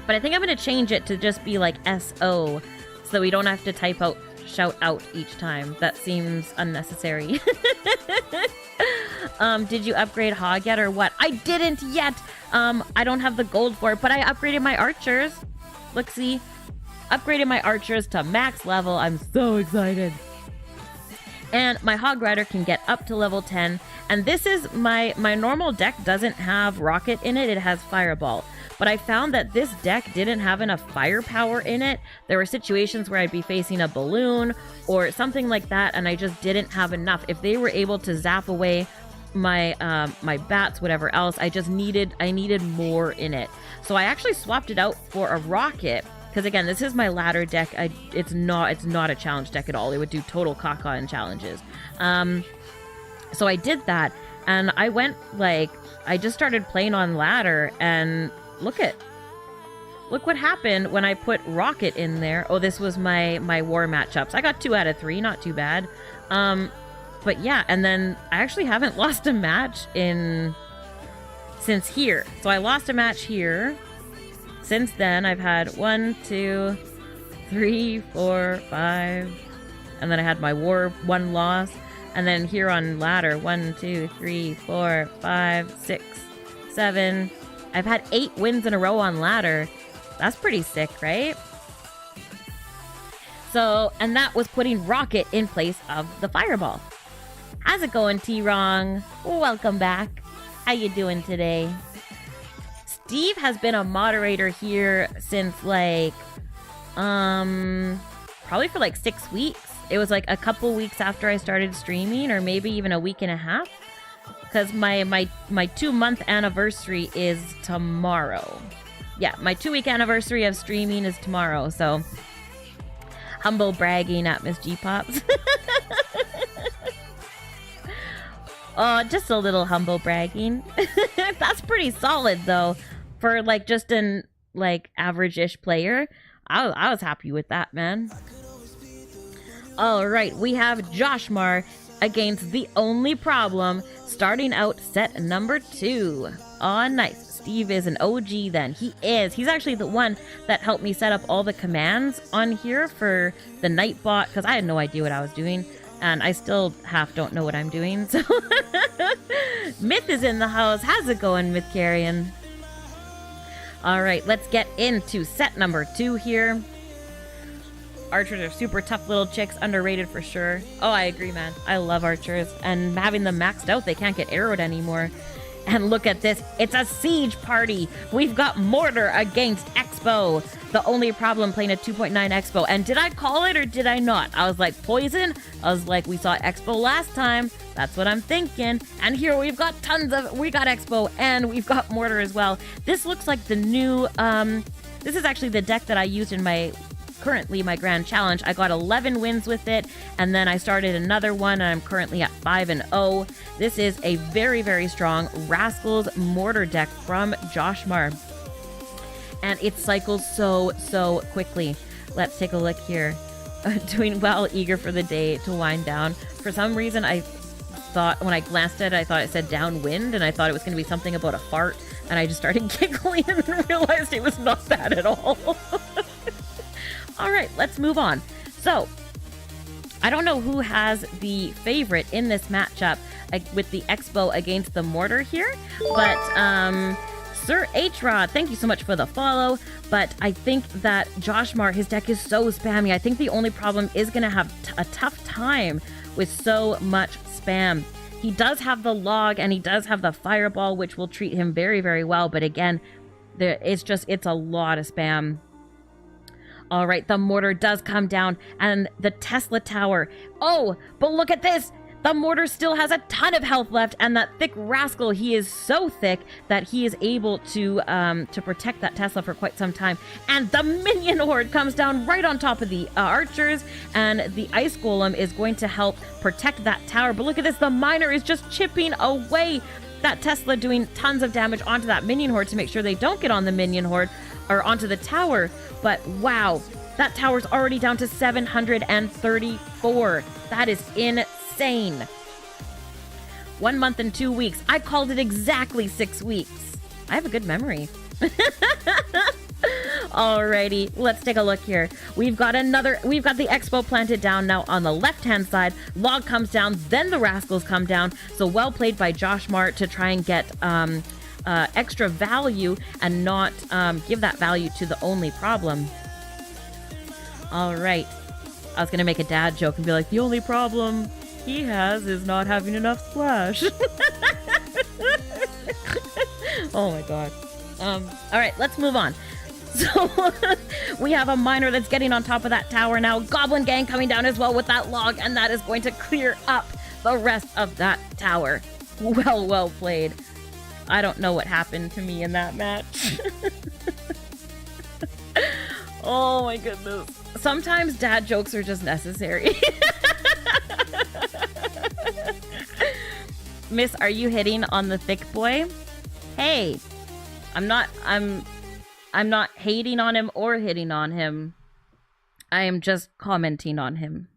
But I think I'm going to change it to just be like SO so that we don't have to type out shout out each time. That seems unnecessary. Did you upgrade Hog yet or what? I didn't yet. I don't have the gold for it, but I upgraded my archers. Look, see? Upgraded my archers to max level. I'm so excited. And my Hog Rider can get up to level 10. And this is my normal deck doesn't have rocket in it. It has fireball. But I found that this deck didn't have enough firepower in it. There were situations where I'd be facing a balloon or something like that, and I just didn't have enough. If they were able to zap away my my bats, whatever else, I needed more in it. So I actually swapped it out for a rocket. Because again, this is my ladder deck. It's not a challenge deck at all. It would do total caca in challenges. So I did that, and I went like I just started playing on ladder, and look what happened when I put rocket in there. Oh, this was my war matchups. I got 2 out of 3, not too bad. But yeah, and then I actually haven't lost a match since here. So I lost a match here. Since then, I've had 1, 2, 3, 4, 5, and then I had my war 1 loss, and then here on ladder 1, 2, 3, 4, 5, 6, 7. I've had 8 wins in a row on ladder. That's pretty sick, right? So, and that was putting rocket in place of the fireball. How's it going, T-Rong? Welcome back. How you doing today? Steve has been a moderator here since like probably for like 6 weeks. It was like a couple weeks after I started streaming, or maybe even a week and a half, because my 2-month anniversary is tomorrow. Yeah, my 2-week anniversary of streaming is tomorrow. So humble bragging at Miss GPops. Oh, just a little humble bragging. That's pretty solid though. For like just an like average-ish player, I was happy with that, man. All right, we have Joshmar against The Only Problem, starting out set number 2. Oh, nice. Steve is an OG then. He is. He's actually the one that helped me set up all the commands on here for the Nightbot, because I had no idea what I was doing. And I still half don't know what I'm doing. So Myth is in the house. How's it going, Myth Carrion? All right, let's get into set number 2 here. Archers are super tough little chicks, underrated for sure. Oh, I agree, man. I love archers, and having them maxed out, they can't get arrowed anymore. And look at this. It's a siege party. We've got Mortar against Expo. The Only Problem playing a 2.9 Expo. And did I call it or did I not? I was like, poison? I was like, we saw Expo last time. That's what I'm thinking. And here we've got we got Expo and we've got Mortar as well. This looks like the new, this is actually the deck that I used in currently my grand challenge. I got 11 wins with it, and then I started another one, and I'm currently at 5-0. This is a very, very strong Rascals Mortar deck from Joshmar, and it cycles so quickly. Let's take a look here. Doing well, eager for the day to wind down. For some reason, I thought when I glanced at it, I thought it said downwind, and I thought it was going to be something about a fart, and I just started giggling and realized it was not that at all. All right, let's move on. So, I don't know who has the favorite in this matchup with the Expo against the Mortar here, but Sir H-Rod, thank you so much for the follow, but I think that Joshmar, his deck is so spammy. I think The Only Problem is going to have a tough time with so much spam. He does have the log, and he does have the fireball, which will treat him very, very well, but again, it's a lot of spam. All right, the Mortar does come down, and the Tesla Tower. Oh, but look at this. The mortar still has a ton of health left, and that thick rascal, he is so thick that he is able to protect that Tesla for quite some time. And the minion horde comes down right on top of the archers, and the ice golem is going to help protect that tower. But look at this, the miner is just chipping away that Tesla, doing tons of damage onto that minion horde to make sure they don't get on the minion horde or onto the tower. But wow, that tower's already down to 734. That is insane. 1 month and 2 weeks. I called it exactly 6 weeks. I have a good memory. Alrighty, let's take a look here. We've got the expo planted down now on the left-hand side. Log comes down, then the rascals come down. So well played by Josh Mart to try and get extra value and not give that value to the only problem. All right. I was going to make a dad joke and be like, the only problem he has is not having enough splash. Oh my god. All right, let's move on. So we have a miner that's getting on top of that tower now. Goblin gang coming down as well with that log, and that is going to clear up the rest of that tower. Well played. I don't know what happened to me in that match. Oh my goodness. Sometimes dad jokes are just necessary. Miss, are you hitting on the thick boy? Hey, I'm not hating on him or hitting on him. I am just commenting on him.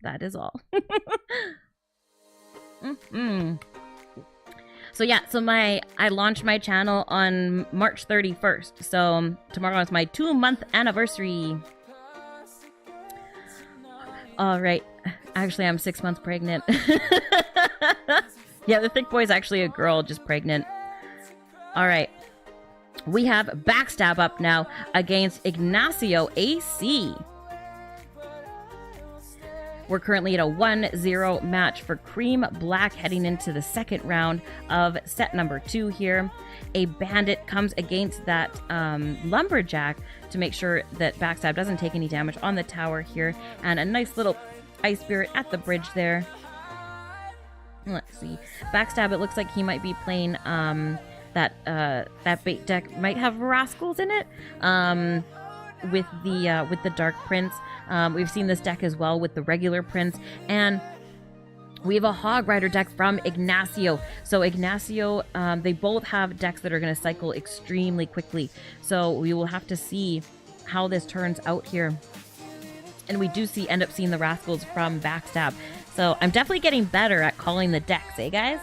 That is all. So yeah, I launched my channel on March 31st. So tomorrow is my 2-month anniversary. All right. Actually, I'm 6 months pregnant. Yeah, the thick boy is actually a girl, just pregnant. All right. We have Backstab up now against Ignacio AC. We're currently at a 1-0 match for Cream Black heading into the second round of set number 2 here. A bandit comes against that lumberjack to make sure that Backstab doesn't take any damage on the tower here. And a nice little ice spirit at the bridge there. Let's see. Backstab, it looks like he might be playing that bait deck might have rascals in it. With the Dark Prince. We've seen this deck as well with the regular Prince, and we have a Hog Rider deck from Ignacio. So Ignacio, they both have decks that are going to cycle extremely quickly. So we will have to see how this turns out here. And we do end up seeing the rascals from Backstab. So I'm definitely getting better at calling the decks, eh guys?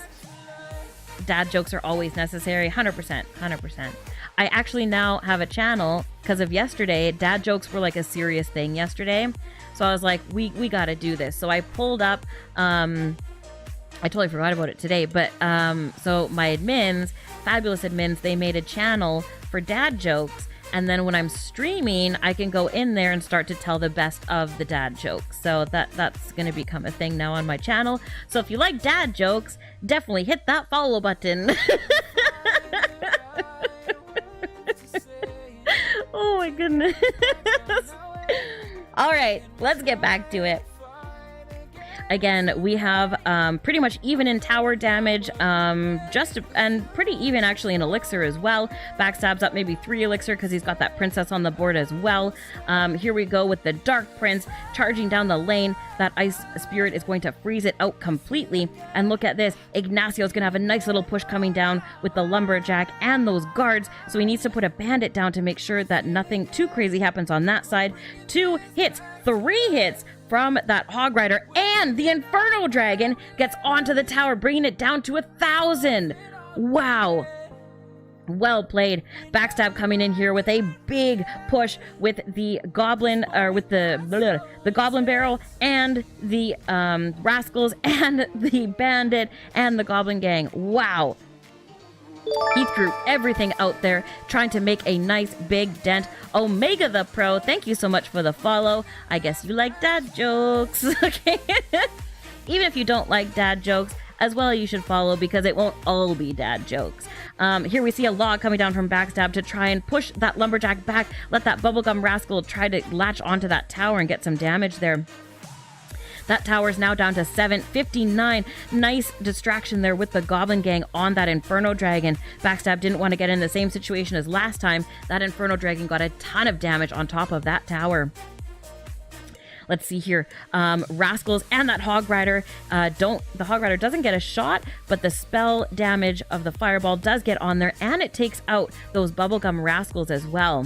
Dad jokes are always necessary, 100%, 100%. I actually now have a channel because of yesterday. Dad jokes were like a serious thing yesterday. So I was like, we got to do this. So I pulled up, I totally forgot about it today, but so my admins, fabulous admins, they made a channel for dad jokes. And then when I'm streaming, I can go in there and start to tell the best of the dad jokes. So that's going to become a thing now on my channel. So if you like dad jokes, definitely hit that follow button. Oh my goodness. All right, let's get back to it. Again, we have pretty much even in tower damage, and pretty even actually in elixir as well. Backstab's up maybe 3 elixir because he's got that princess on the board as well. Here we go with the Dark Prince charging down the lane. That ice spirit is going to freeze it out completely. And look at this, Ignacio's gonna have a nice little push coming down with the lumberjack and those guards. So he needs to put a bandit down to make sure that nothing too crazy happens on that side. 2 hits, 3 hits from that Hog Rider, and the Inferno Dragon gets onto the tower, bringing it down to 1,000. Wow. Well played. Backstab coming in here with a big push with the goblin, or with the goblin barrel and the rascals and the bandit and the goblin gang. Wow. He threw everything out there, trying to make a nice big dent. Omega the Pro, thank you so much for the follow. I guess you like dad jokes. Okay. Even if you don't like dad jokes, as well, you should follow because it won't all be dad jokes. Here we see a log coming down from Backstab to try and push that lumberjack back. Let that bubblegum rascal try to latch onto that tower and get some damage there. That tower is now down to 759. Nice distraction there with the Goblin Gang on that Inferno Dragon. Backstab didn't want to get in the same situation as last time. That Inferno Dragon got a ton of damage on top of that tower. Let's see here. Rascals and that Hog Rider the Hog Rider doesn't get a shot, but the spell damage of the Fireball does get on there, and it takes out those Bubblegum Rascals as well.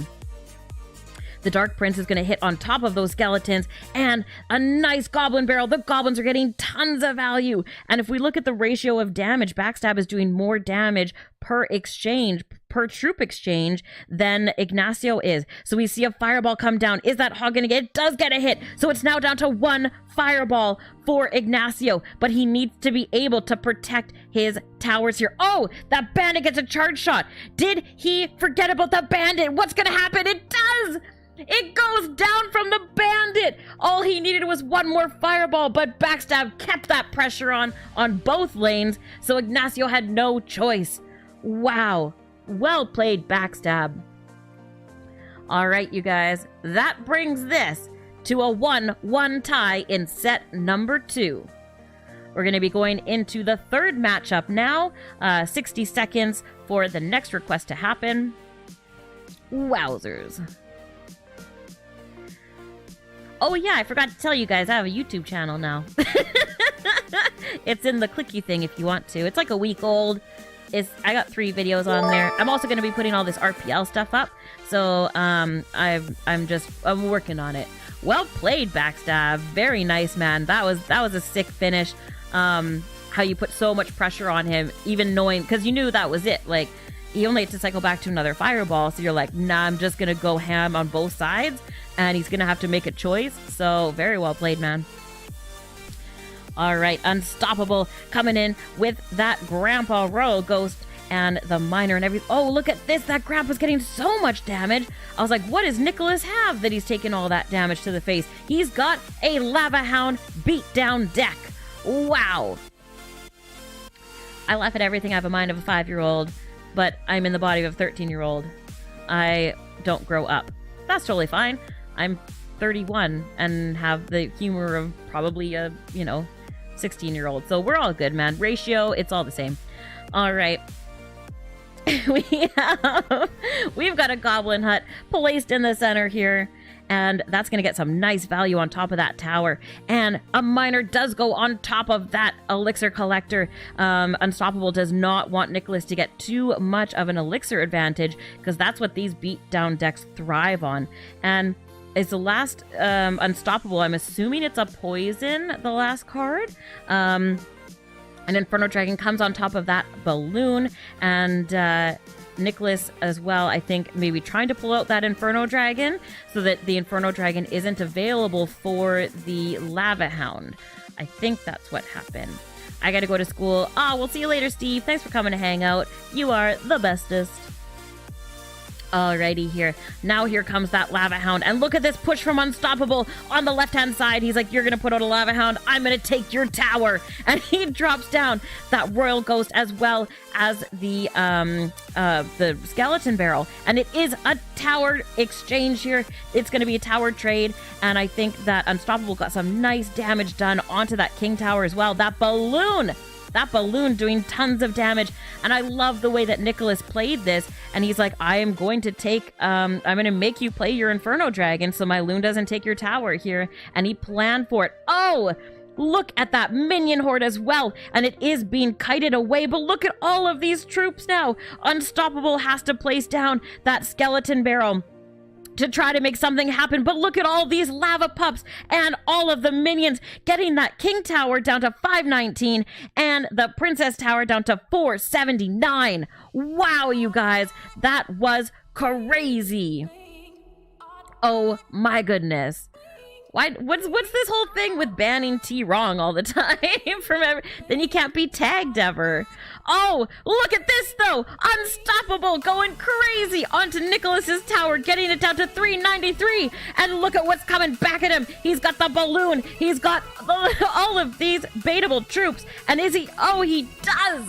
The Dark Prince is going to hit on top of those skeletons, and a nice Goblin Barrel. The Goblins are getting tons of value. And if we look at the ratio of damage, Backstab is doing more damage per troop exchange than Ignacio is. So we see a Fireball come down. Is that Hog going to get? It does get a hit. So it's now down to 1 Fireball for Ignacio, but he needs to be able to protect his towers here. Oh, that Bandit gets a charge shot. Did he forget about the Bandit? What's going to happen? It does! It goes down from the Bandit! All he needed was 1 more Fireball, but Backstab kept that pressure on both lanes, so Ignacio had no choice. Wow. Well played, Backstab. Alright, you guys. That brings this to a 1-1 tie in set number 2. We're going to be going into the third matchup now. 60 seconds for the next request to happen. Wowzers. Oh yeah, I forgot to tell you guys, I have a YouTube channel now. It's in the clicky thing if you want to. It's like a week old. I got 3 videos on there. I'm also going to be putting all this RPL stuff up. So I'm working on it. Well played, Backstab. Very nice, man. That was a sick finish. How you put so much pressure on him, even knowing, because you knew that was it. Like, he only had to cycle back to another Fireball. So you're like, nah, I'm just going to go ham on both sides. And he's going to have to make a choice. So very well played, man. All right, Unstoppable coming in with that Grandpa Royal Ghost and the Miner and everything. Oh, look at this. That Grandpa's getting so much damage. I was like, what does Nicholas have that he's taking all that damage to the face? He's got a Lava Hound beatdown deck. Wow. I laugh at everything. I have a mind of a 5-year-old, but I'm in the body of a 13-year-old. I don't grow up. That's totally fine. I'm 31 and have the humor of probably a, 16-year-old. So we're all good, man. Ratio, it's all the same. All right. We've got a Goblin Hut placed in the center here, and that's going to get some nice value on top of that tower. And a Miner does go on top of that Elixir Collector. Unstoppable does not want Nicholas to get too much of an Elixir advantage, because that's what these beatdown decks thrive on. And it's the last Unstoppable. I'm assuming it's a poison, the last card. An Inferno Dragon comes on top of that balloon, and Nicholas as well, I think, maybe trying to pull out that Inferno Dragon so that the Inferno Dragon isn't available for the Lava Hound. I think that's what happened. I gotta go to school. We'll see you later, Steve. Thanks for coming to hang out. You are the bestest. Alrighty here. Now here comes that Lava Hound. And look at this push from Unstoppable on the left-hand side. He's like, you're going to put out a Lava Hound. I'm going to take your tower. And he drops down that Royal Ghost as well as the Skeleton Barrel. And it is a tower exchange here. It's going to be a tower trade. And I think that Unstoppable got some nice damage done onto that King Tower as well. That balloon doing tons of damage. And I love the way that Nicholas played this. And he's like, I am going to take, I'm going to make you play your Inferno Dragon so my loon doesn't take your tower here. And he planned for it. Oh, look at that minion horde as well. And it is being kited away. But look at all of these troops now. Unstoppable has to place down that Skeleton Barrel to try to make something happen. But look at all these lava pups and all of the minions getting that King Tower down to 519 and the Princess Tower down to 479. Wow, you guys, that was crazy. Oh my goodness. What's this whole thing with banning T wrong all the time from then you can't be tagged ever. Oh, look at this though. Unstoppable going crazy onto Nicholas's tower, getting it down to 393. And look at what's coming back at him. He's got the balloon. He's got all of these baitable troops. And is he? Oh, he does.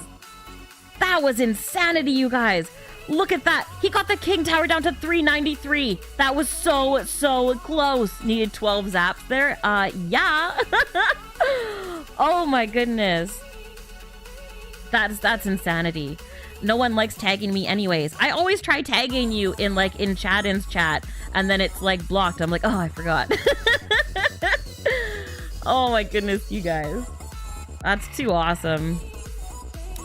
That was insanity, you guys. Look at that. He got the king tower down to 393. That was so, so close. Needed 12 zaps there. Yeah. Oh my goodness. That's insanity. No one likes tagging me anyways. I always try tagging you in like in Chadin's chat and then it's like blocked. I'm like, oh, I forgot. Oh my goodness, you guys. That's too awesome.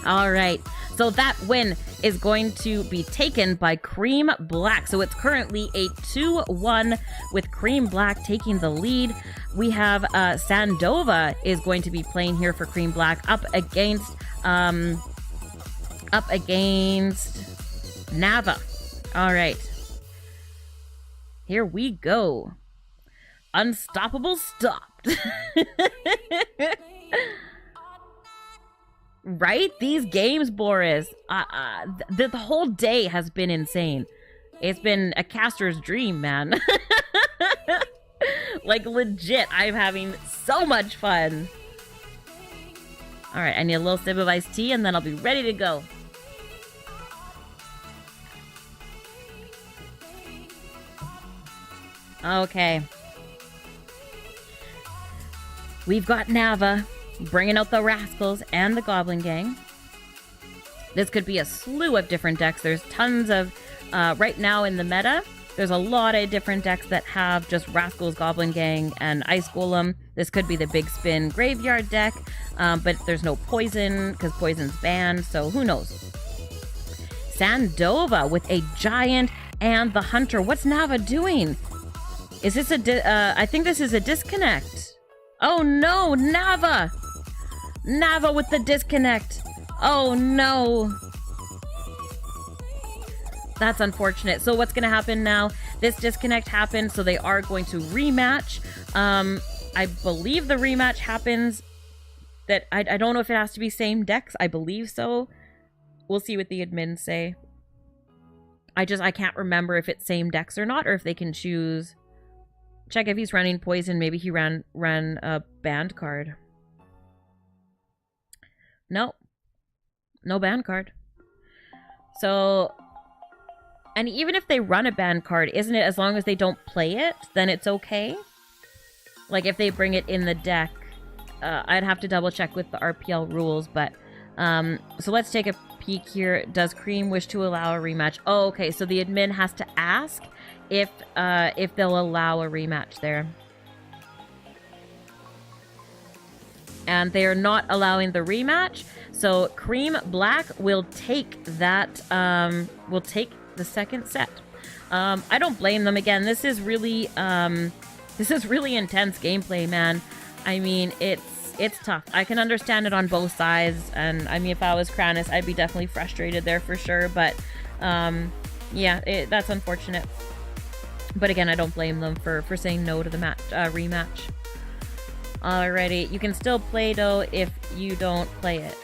All right. So that win is going to be taken by Cream Black. So it's currently a 2-1 with Cream Black taking the lead. We have Sandova is going to be playing here for Cream Black up against Nava. All right. Here we go. Unstoppable stopped. Right? These games, Boris. The whole day has been insane. It's been a caster's dream, man. Like, legit, I'm having so much fun. Alright, I need a little sip of iced tea, and then I'll be ready to go. Okay. We've got Nava bringing out the Rascals and the Goblin Gang. This could be a slew of different decks. There's tons of, right now in the meta, there's a lot of different decks that have just Rascals, Goblin Gang, and Ice Golem. This could be the Big Spin Graveyard deck, but there's no Poison because Poison's banned, so who knows. Sandova with a Giant and the Hunter. What's Nava doing? Is this I think this is a disconnect. Oh no, Nava! Nava with the disconnect. Oh no. That's unfortunate. So what's going to happen now? This disconnect happened, so they are going to rematch. I believe the rematch happens that I don't know if it has to be same decks. I believe so. We'll see what the admins say. I can't remember if it's same decks or not, or if they can choose. Check if he's running Poison. Maybe he ran a banned card. No. No banned card. So, and even if they run a banned card, isn't it as long as they don't play it, then it's okay? Like if they bring it in the deck, I'd have to double check with the RPL rules, but so let's take a peek here. Does Cream wish to allow a rematch? Oh, okay, so the admin has to ask if they'll allow a rematch there. And they are not allowing the rematch, so Cream Black will take that, will take the second set. I don't blame them. Again, this is really intense gameplay, man. I mean, it's tough. I can understand it on both sides, and I mean, if I was Kranniz, I'd be definitely frustrated there for sure, but yeah, that's unfortunate. But again, I don't blame them for saying no to the rematch. Alrighty, you can still play though if you don't play it.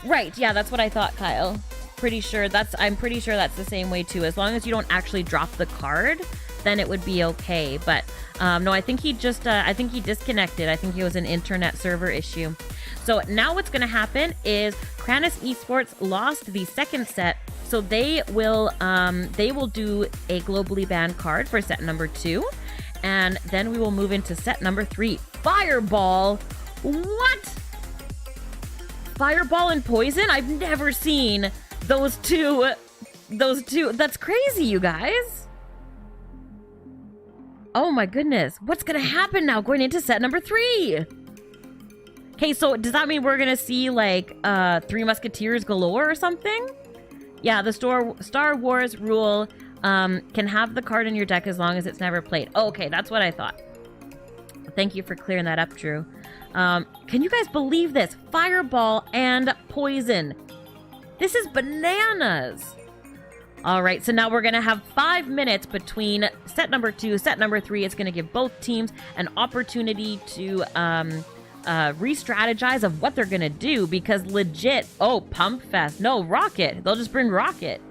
Right, yeah, that's what I thought, Kyle. I'm pretty sure that's the same way too. As long as you don't actually drop the card, then it would be okay. But no, I think he disconnected. I think it was an internet server issue. So now what's going to happen is Kranniz Esports lost the second set, so they will do a globally banned card for set number 2, and then we will move into set number 3. Fireball? What? Fireball and Poison? I've never seen those two. That's crazy, you guys. Oh my goodness. What's gonna happen now going into set number 3? Okay, so does that mean we're gonna see like 3 Musketeers galore or something? Yeah, the Star Wars rule can have the card in your deck as long as it's never played. Oh, okay, that's what I thought. Thank you for clearing that up, Drew. Can you guys believe this? Fireball and Poison. This is bananas. All right, so now we're going to have 5 minutes between set number 2, set number 3. It's going to give both teams an opportunity to re-strategize of what they're going to do, because legit, oh, Pump Fest. No, Rocket. They'll just bring Rocket.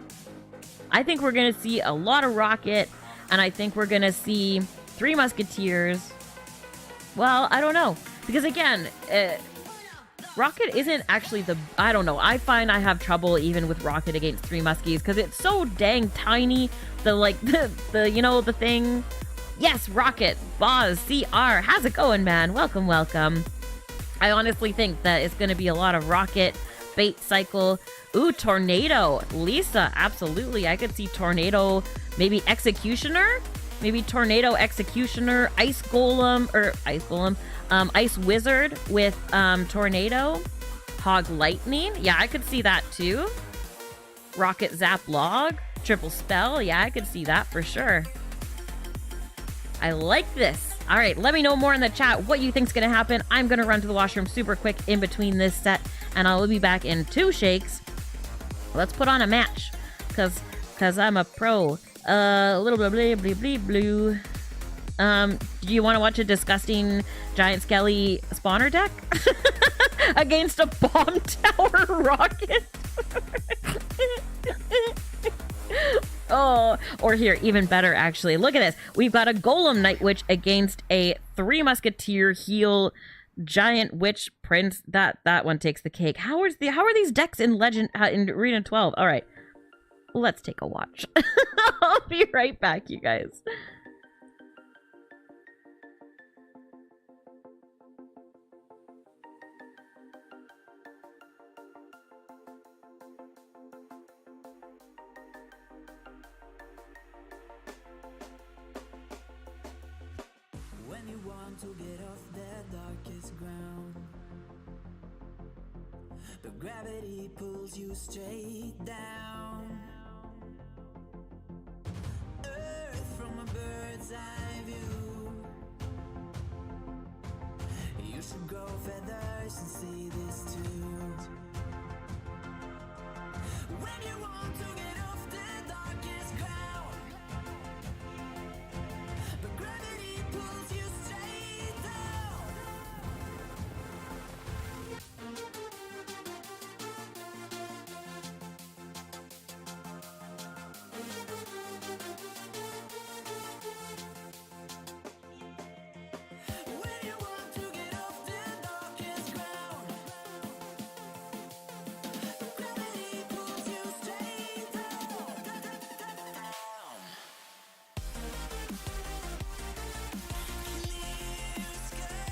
I think we're going to see a lot of Rocket, and I think we're going to see 3 Musketeers. Well, I don't know. Because again, Rocket isn't actually the... I don't know. I find I have trouble even with Rocket against Three Muskies because it's so dang tiny. The, like, the you know, the thing. Yes, Rocket. Boz, CR. How's it going, man? Welcome, welcome. I honestly think that it's going to be a lot of Rocket, Bait Cycle. Ooh, Tornado. Lisa, absolutely. I could see Tornado, maybe Executioner. Maybe Tornado, Executioner, Ice Golem, or Ice Golem, Ice Wizard with Tornado, Hog Lightning. Yeah, I could see that too. Rocket Zap Log, Triple Spell. Yeah, I could see that for sure. I like this. All right, let me know more in the chat what you think's gonna happen. I'm gonna run to the washroom super quick in between this set, and I will be back in 2 shakes. Let's put on a match, cause I'm a pro. A little bit blah blah blah blue. Do you want to watch a disgusting giant skelly spawner deck against a bomb tower rocket? Oh, or here, even better actually. Look at this. We've got a Golem Night Witch against a Three Musketeer heal giant witch prince. That one takes the cake. How are these decks in Legend in Arena 12? All right. Let's take a watch. I'll be right back, you guys. When you want to get off the darkest ground, but gravity pulls you straight down. Earth from a bird's eye view. You should grow feathers and see this too. When you want to get off the darkest ground, but gravity pulls you straight down. When you want to get off the darkest ground, gravity pulls you straight down. Clear sky.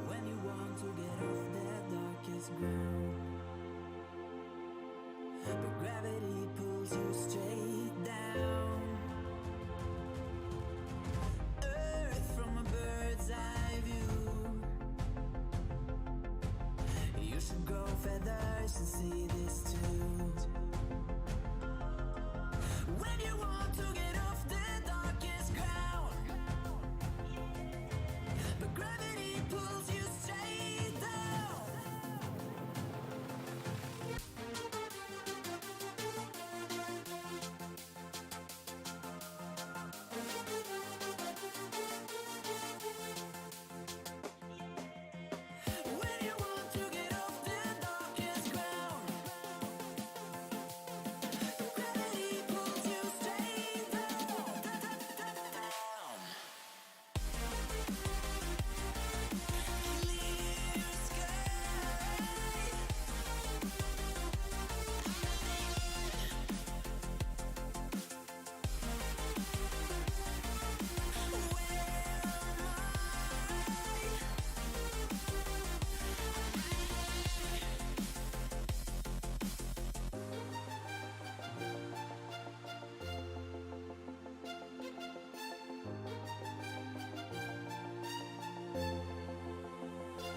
When you want to get off the darkest ground, but gravity pulls you straight down. Earth from a bird's eye view. You should grow feathers and see this too. When you want to get off the darkest ground, but gravity pulls you straight down. When you want to get off the darkest ground, gravity pulls you straight down. Clear sky.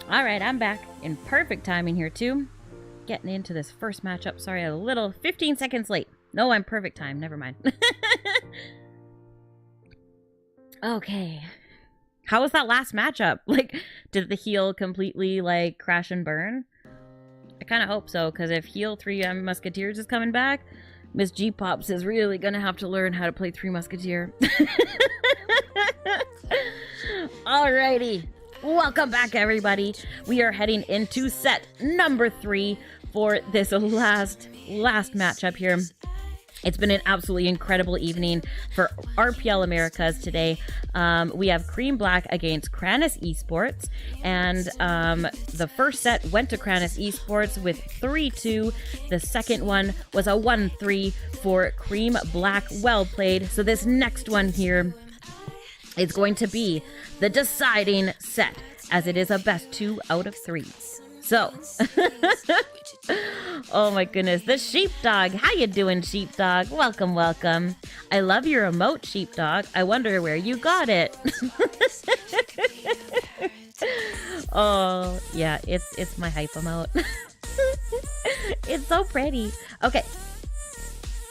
All right, I'm back in perfect timing here too. getting into this first matchup. Sorry, a little 15 seconds late. No, I'm perfect time. Never mind. Okay. How was that last matchup? Like, did the heal completely, like, crash and burn? I kind of hope so, because if heal 3 Musketeers is coming back, Miss GPops is really going to have to learn how to play 3 Musketeer. Alrighty. Welcome back, everybody. We are heading into set number 3 for this last matchup here. It's been an absolutely incredible evening for RPL Americas today. We have Cream Black against Kranniz Esports, and the first set went to Kranniz Esports with 3-2. The second one was a 1-3 for Cream Black. Well played. So this next one here is going to be the deciding set, as it is a best 2 out of 3. So, oh my goodness, the sheepdog. How you doing, sheepdog? Welcome, welcome. I love your emote, sheepdog. I wonder where you got it. Oh, yeah, it's my hype emote. It's so pretty. Okay.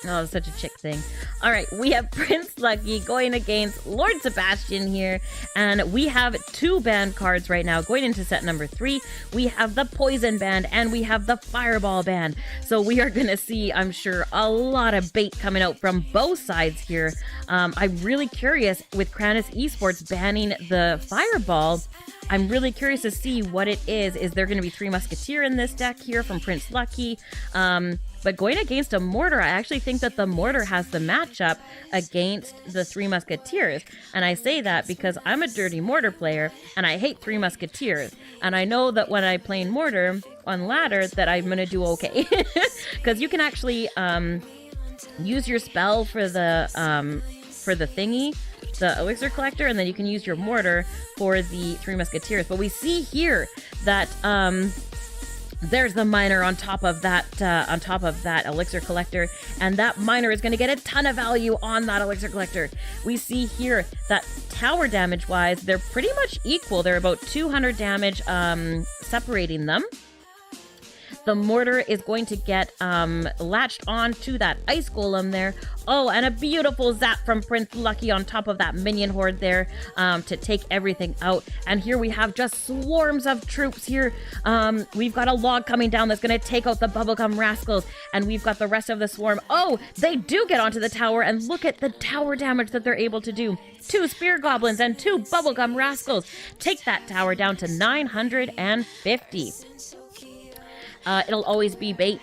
Oh, such a chick thing. All right, we have Prince Lucky going against Lord Sebastian here, and we have 2 band cards right now going into set number 3. We have the Poison Band and we have the Fireball Band. So we are going to see, I'm sure, a lot of bait coming out from both sides here. I'm really curious with Kranniz Esports banning the Fireball. I'm really curious to see what it is. Is there going to be 3 Musketeer in this deck here from Prince Lucky? But going against a Mortar, I actually think that the Mortar has the matchup against the 3 Musketeers. And I say that because I'm a dirty Mortar player, and I hate 3 Musketeers. And I know that when I play Mortar on ladder, that I'm going to do okay. Because you can actually use your spell for the thingy, the elixir collector, and then you can use your mortar for the 3 Musketeers. But we see here that there's the miner on top of that elixir collector, and that miner is going to get a ton of value on that elixir collector. We see here that tower damage wise, they're pretty much equal. They're about 200 damage separating them. The mortar is going to get latched on to that ice golem there. Oh, and a beautiful zap from Prince Lucky on top of that minion horde there to take everything out. And here we have just swarms of troops here. We've got a log coming down that's going to take out the bubblegum rascals. And we've got the rest of the swarm. Oh, they do get onto the tower, and look at the tower damage that they're able to do. 2 spear goblins and 2 bubblegum rascals take that tower down to 950. It'll always be bait.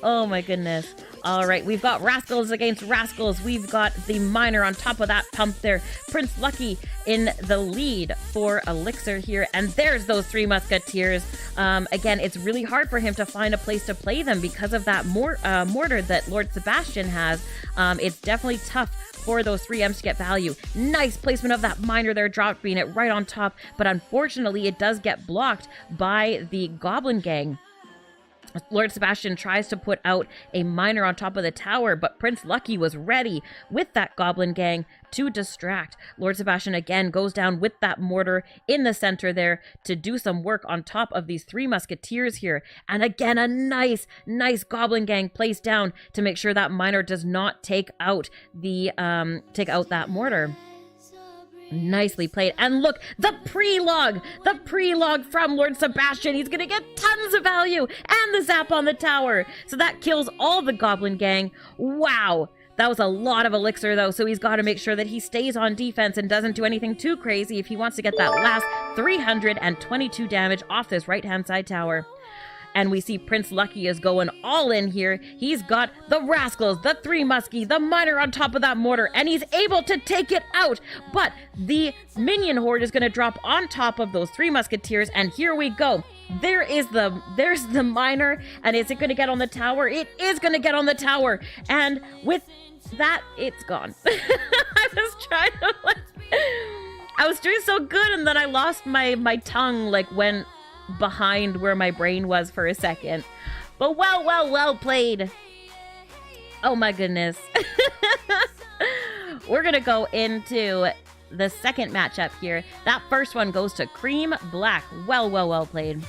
Oh my goodness. All right, we've got Rascals against Rascals. We've got the miner on top of that pump there. Prince Lucky in the lead for Elixir here. And there's those 3 Musketeers. Again, it's really hard for him to find a place to play them because of that mortar that Lord Sebastian has. It's definitely tough for those 3 M's to get value. Nice placement of that miner there, dropping it right on top. But unfortunately, it does get blocked by the Goblin Gang. Lord Sebastian tries to put out a miner on top of the tower, but Prince Lucky was ready with that Goblin Gang to distract. Lord Sebastian again goes down with that mortar in the center there to do some work on top of these 3 Musketeers here. And again, a nice Goblin Gang placed down to make sure that miner does not take out that mortar. Nicely played. And look, the pre-log from Lord Sebastian. He's gonna get tons of value, and the zap on the tower. So that kills all the Goblin Gang. Wow. That was a lot of elixir though, so he's got to make sure that he stays on defense and doesn't do anything too crazy if he wants to get that last 322 damage off this right-hand side tower. And we see Prince Lucky is going all in here. He's got the Rascals, the 3 Muskie, the miner on top of that mortar, and he's able to take it out. But the minion horde is going to drop on top of those 3 Musketeers, and here we go. There's the miner, and is it going to get on the tower? It is going to get on the tower, and with that, it's gone. I was doing so good, and then I lost my tongue, like went behind where my brain was for a second. But well played. Oh my goodness. We're gonna go into the second matchup here. That first one goes to Cream Black. Well played.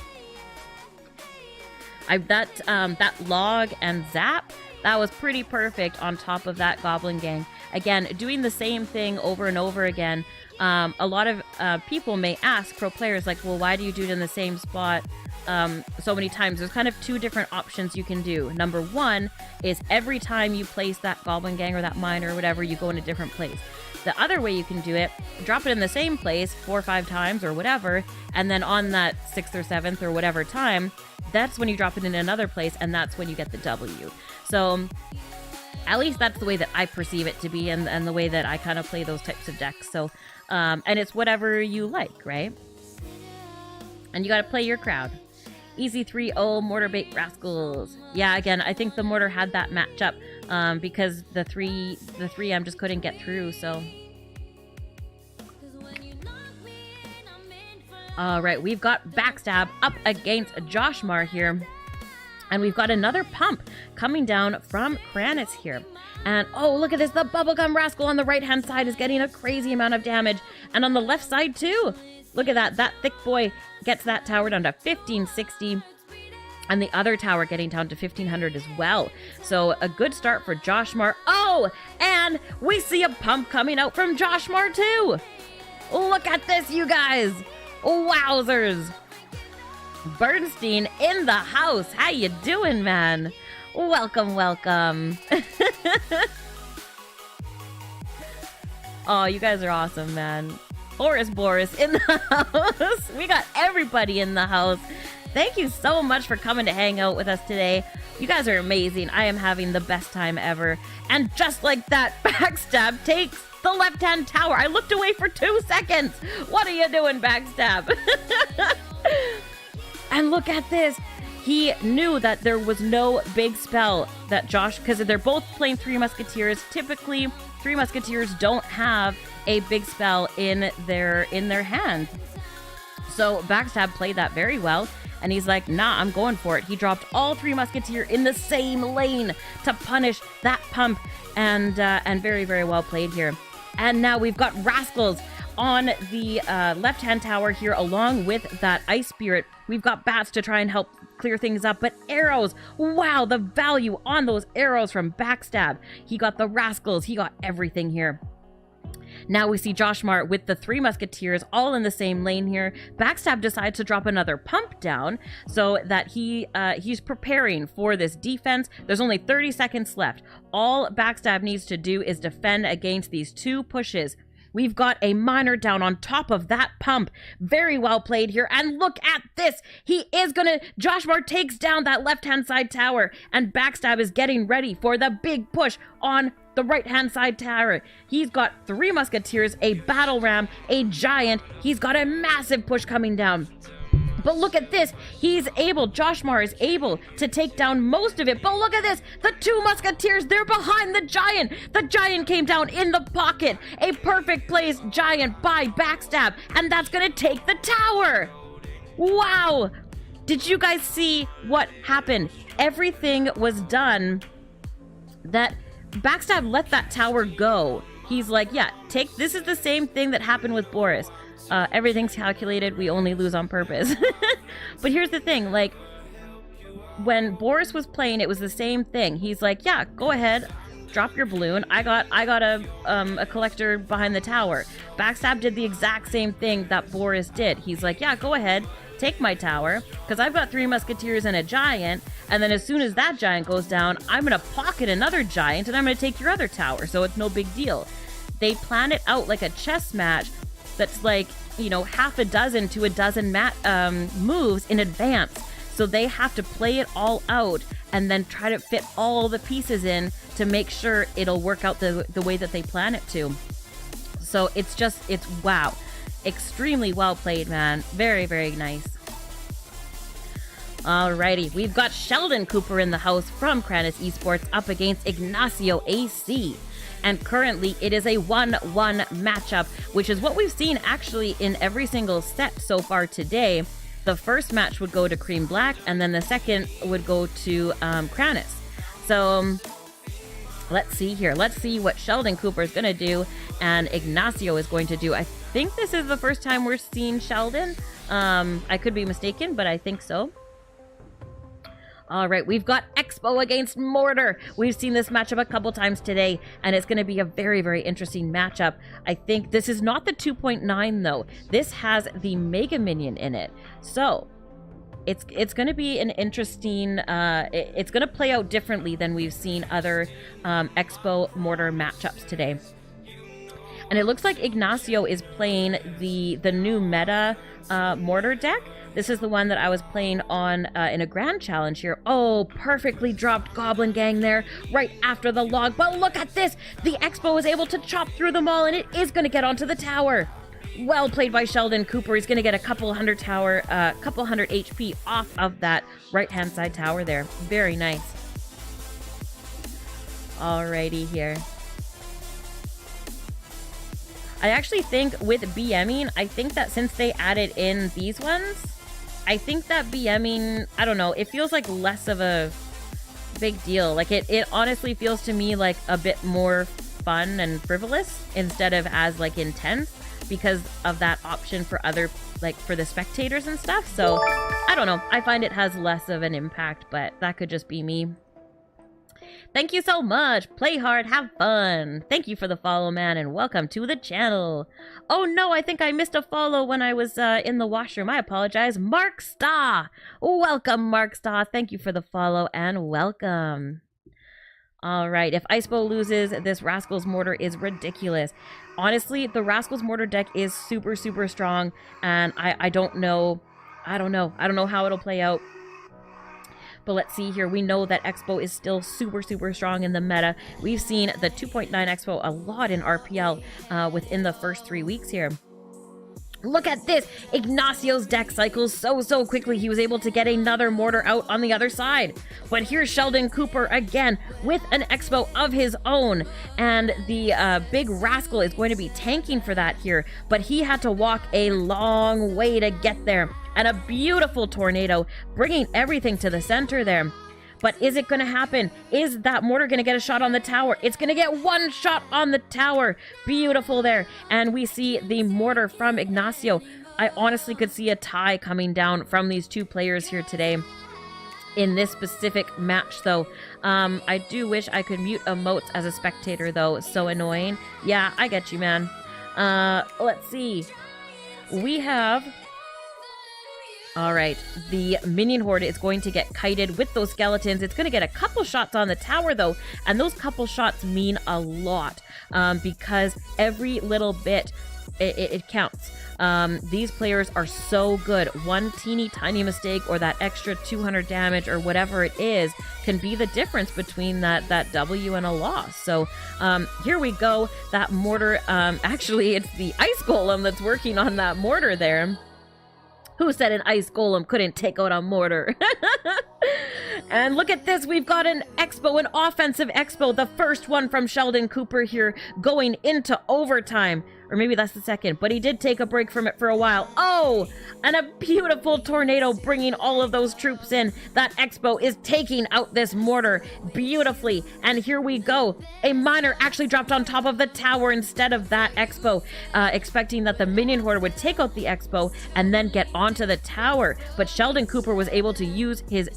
That log and zap, that was pretty perfect on top of that Goblin Gang. Again, doing the same thing over and over again. A lot of people may ask pro players, like, well, why do you do it in the same spot so many times? There's kind of two different options you can do. Number one is every time you place that Goblin Gang or that mine or whatever, you go in a different place. The other way you can do it, drop it in the same place 4 or 5 times or whatever, and then on that 6th or 7th or whatever time, that's when you drop it in another place, and that's when you get the W. So at least that's the way that I perceive it to be, and the way that I kind of play those types of decks. So, and it's whatever you like, right? And you got to play your crowd. Easy 3-0 Mortar Bait Rascals. Yeah, again, I think the Mortar had that matchup because the 3M just couldn't get through, so. All right, we've got Backstab up against Joshmar here. And we've got another pump coming down from Kranniz here. And oh, look at this. The Bubblegum Rascal on the right-hand side is getting a crazy amount of damage. And on the left side, too. Look at that. That thick boy gets that tower down to 1560. And the other tower getting down to 1500 as well. So a good start for Joshmar. Oh, and we see a pump coming out from Joshmar, too. Look at this, you guys. Wowzers. Bernstein in the house. How you doing, man? Welcome, welcome. Oh, you guys are awesome, man. Boris in the house. We got everybody in the house. Thank you so much for coming to hang out with us today. You guys are amazing. I am having the best time ever. And just like that, Backstab takes the left-hand tower. I looked away for 2 seconds. What are you doing, Backstab? And look at this. He knew that there was no big spell that Josh, because they're both playing Three Musketeers. Typically, Three Musketeers don't have a big spell in their hand. So Backstab played that very well. And he's like, nah, I'm going for it. He dropped all Three Musketeer in the same lane to punish that pump. And very, very well played here. And now we've got Rascals on the left-hand tower here, along with that Ice Spirit. We've got bats to try and help clear things up, but arrows, wow, the value on those arrows from Backstab. He got the Rascals, he got everything here. Now we see Joshmar with the Three Musketeers all in the same lane here. Backstab decides to drop another pump down so that he's preparing for this defense. There's only 30 seconds left. All Backstab needs to do is defend against these 2 pushes. We've got a miner down on top of that pump. Very well played here. And look at this. Joshmar takes down that left-hand side tower. And Backstab is getting ready for the big push on the right-hand side tower. He's got 3 Musketeers, a Battle Ram, a Giant. He's got a massive push coming down. But look at this. Joshmar is able to take down most of it. But look at this. The 2 Musketeers, they're behind the Giant. The Giant came down in the pocket. A perfect placed Giant by Backstab. And that's going to take the tower. Wow. Did you guys see what happened? Everything was done that Backstab let that tower go. He's like, yeah, this is the same thing that happened with Boris. Everything's calculated. We only lose on purpose. But here's the thing, like, when Boris was playing, it was the same thing. He's like, yeah, go ahead, drop your balloon. I got a collector behind the tower. Backstab did the exact same thing that Boris did. He's like, yeah, go ahead, take my tower, because I've got 3 Musketeers and a Giant, and then as soon as that Giant goes down, I'm gonna pocket another Giant, and I'm gonna take your other tower, so it's no big deal. They plan it out like a chess match that's like, half a dozen to a dozen moves in advance. So they have to play it all out and then try to fit all the pieces in to make sure it'll work out the way that they plan it to. So it's wow. Extremely well played, man. Very, very nice. Alrighty, we've got Sheldon Cooper in the house from Kranniz Esports up against Ignacio AC. And currently it is a 1-1 matchup, which is what we've seen actually in every single set so far today. The first match would go to Cream Black, and then the second would go to Kranniz. So let's see here. Let's see what Sheldon Cooper is going to do and Ignacio is going to do. I think this is the first time we're seeing Sheldon. I could be mistaken, but I think so. All right, we've got Expo against Mortar. We've seen this matchup a couple times today, and it's going to be a very, very interesting matchup. I think this is not the 2.9, though. This has the Mega Minion in it. So, it's going to be an interesting... it's going to play out differently than we've seen other Expo Mortar matchups today. And it looks like Ignacio is playing the new meta Mortar deck. This is the one that I was playing on in a grand challenge here. Oh, perfectly dropped Goblin Gang there right after the log. But look at this. The Expo is able to chop through them all, and it is going to get onto the tower. Well played by Sheldon Cooper. He's going to get a couple hundred HP off of that right-hand side tower there. Very nice. Alrighty here. I actually think with BMing, I think that since they added in these ones, I think that BMing, I don't know, it feels like less of a big deal. Like it honestly feels to me like a bit more fun and frivolous instead of as like intense because of that option for other, like for the spectators and stuff. So I don't know. I find it has less of an impact, but that could just be me. Thank you so much. Play hard, have fun. Thank you for the follow, man, and welcome to the channel. Oh no, I think I missed a follow when I was in the washroom. I apologize. Mark Staw. Welcome, Mark Staw. Thank you for the follow and welcome. All right, if Icepo loses, this Rascals Mortar is ridiculous. Honestly, the Rascals Mortar deck is super, super strong, and I don't know. I don't know how it'll play out. But let's see here. We know that Expo is still super, super strong in the meta. We've seen the 2.9 Expo a lot in RPL within the first 3 weeks here. Look at this. Ignacio's deck cycles so quickly. He was able to get another Mortar out on the other side. But here's Sheldon Cooper again with an Expo of his own. And the big Rascal is going to be tanking for that here. But he had to walk a long way to get there. And a beautiful tornado bringing everything to the center there. But is it going to happen? Is that Mortar going to get a shot on the tower? It's going to get one shot on the tower. Beautiful there. And we see the Mortar from Ignacio. I honestly could see a tie coming down from these two players here today in this specific match, though. I do wish I could mute emotes as a spectator, though. It's so annoying. Yeah, I get you, man. Let's see. We have... All right, the minion horde is going to get kited with those skeletons. It's going to get a couple shots on the tower, though, and those couple shots mean a lot because every little bit, it counts. These players are so good. One teeny tiny mistake or that extra 200 damage or whatever it is can be the difference between that W and a loss. So here we go. That Mortar, actually, it's the Ice Golem that's working on that Mortar there. Who said an Ice Golem couldn't take out a Mortar? And look at this. We've got an Expo, an offensive Expo. The first one from Sheldon Cooper here going into overtime. Or maybe that's the second. But he did take a break from it for a while. Oh, and a beautiful tornado bringing all of those troops in. That Expo is taking out this Mortar beautifully. And here we go. A miner actually dropped on top of the tower instead of that Expo. Expecting that the minion horde would take out the Expo and then get onto the tower. But Sheldon Cooper was able to use his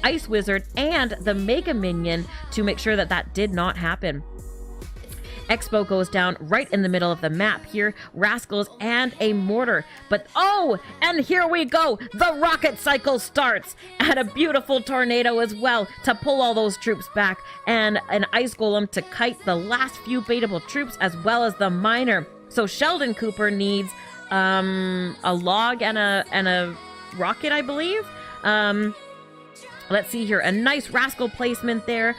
Ice Wizard and the Mega Minion to make sure that that did not happen. Expo goes down right in the middle of the map here. Rascals and a Mortar. But oh, and here we go. The rocket cycle starts. And a beautiful tornado as well to pull all those troops back. And an Ice Golem to kite the last few baitable troops as well as the miner. So Sheldon Cooper needs a log and a rocket, I believe. Let's see here, a nice Rascal placement there,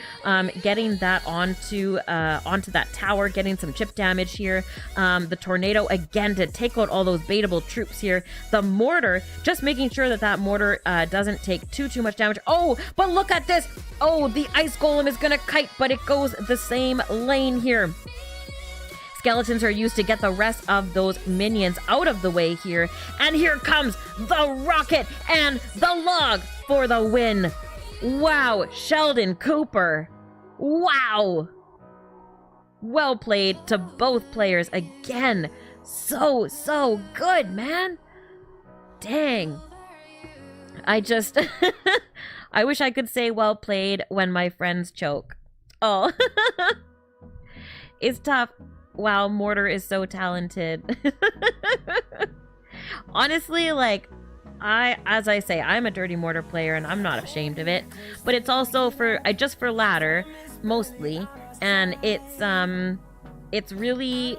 getting that onto that tower, getting some chip damage here. The tornado again to take out all those baitable troops here. The Mortar, just making sure that that Mortar doesn't take too much damage. Oh, but look at this. Oh, the Ice Golem is gonna kite, but it goes the same lane here. Skeletons are used to get the rest of those minions out of the way here. And here comes the rocket and the log for the win. Wow, Sheldon Cooper. Wow. Well played to both players again. So good, man. Dang. I just... I wish I could say well played when my friends choke. Oh. It's tough. Wow, Mortar is so talented. Honestly, like, as I say, I'm a Dirty Mortar player and I'm not ashamed of it. But it's also just for ladder, mostly. And it's really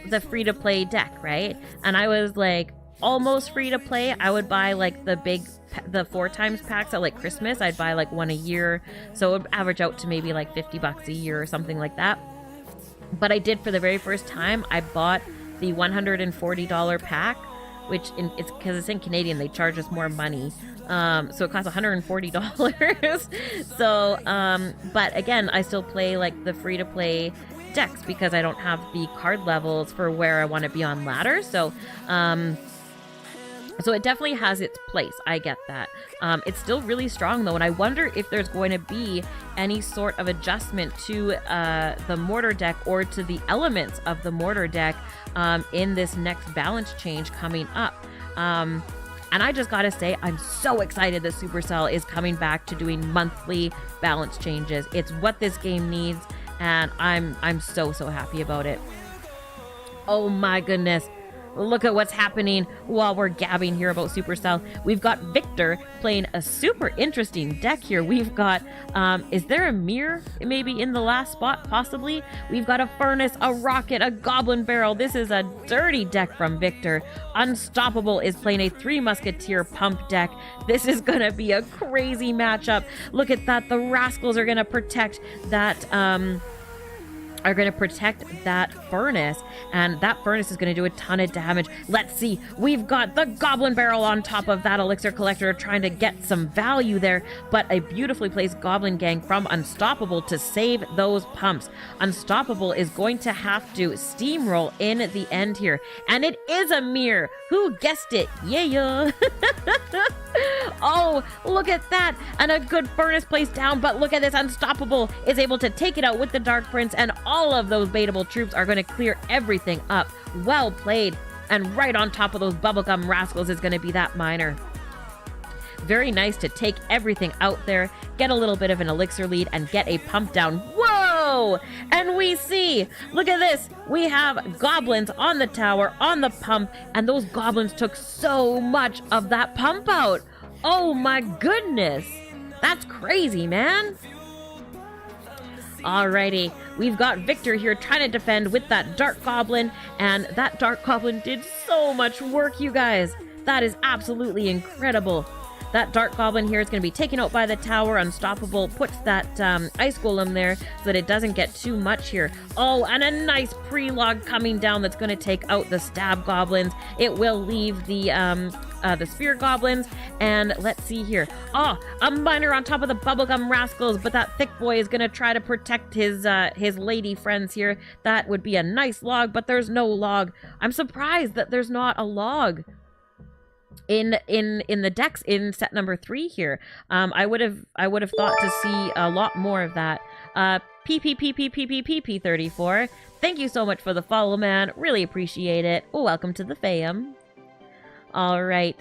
the free-to-play deck, right? And I was like almost free-to-play. I would buy like the 4 times packs at like Christmas. I'd buy like one a year. So it would average out to maybe like $50 a year or something like that. But I did for the very first time, I bought the $140 pack, which it's because it's in Canadian, they charge us more money. So it costs $140. So, but again, I still play like the free-to-play decks because I don't have the card levels for where I want to be on ladder. So, so it definitely has its place. I get that. It's still really strong though, and I wonder if there's going to be any sort of adjustment to the Mortar deck or to the elements of the Mortar deck in this next balance change coming up. And I just gotta say, I'm so excited that Supercell is coming back to doing monthly balance changes. It's what this game needs, and I'm so happy about it. Oh my goodness. Look at what's happening while we're gabbing here about Supercell. We've got Victor playing a super interesting deck here. We've got, is there a mirror maybe in the last spot? Possibly. We've got a furnace, a rocket, a goblin barrel. This is a dirty deck from Victor. Unstoppable is playing a 3 musketeer pump deck. This is going to be a crazy matchup. Look at that. The Rascals are going to protect that, furnace, and that furnace is going to do a ton of damage. Let's see. We've got the goblin barrel on top of that elixir collector trying to get some value there, but a beautifully placed goblin gang from Unstoppable to save those pumps. Unstoppable is going to have to steamroll in the end here, and it is a mirror. Who guessed it? Yeah. Oh, look at that, and a good furnace placed down, but look at this. Unstoppable is able to take it out with the Dark Prince, and all of those baitable troops are going to clear everything up. Well played. And right on top of those bubblegum rascals is going to be that miner. Very nice to take everything out there, get a little bit of an elixir lead, and get a pump down. Whoa! And we see, look at this, we have goblins on the tower, on the pump, and those goblins took so much of that pump out. Oh my goodness. That's crazy, man. Alrighty, we've got Victor here trying to defend with that Dark Goblin, and that Dark Goblin did so much work, you guys. That is absolutely incredible. That Dark Goblin here is going to be taken out by the tower. Unstoppable puts that Ice Golem there so that it doesn't get too much here. Oh, and a nice pre-log coming down that's going to take out the Stab Goblins. It will leave the Spear Goblins. And let's see here. Oh, a miner on top of the Bubblegum Rascals, but that Thick Boy is going to try to protect his lady friends here. That would be a nice log, but there's no log. I'm surprised that there's not a log in the decks in set number 3 here. I would have thought to see a lot more of that. PPPPPPP34, thank you so much for the follow, man. Really appreciate it. Welcome to the fam. All right,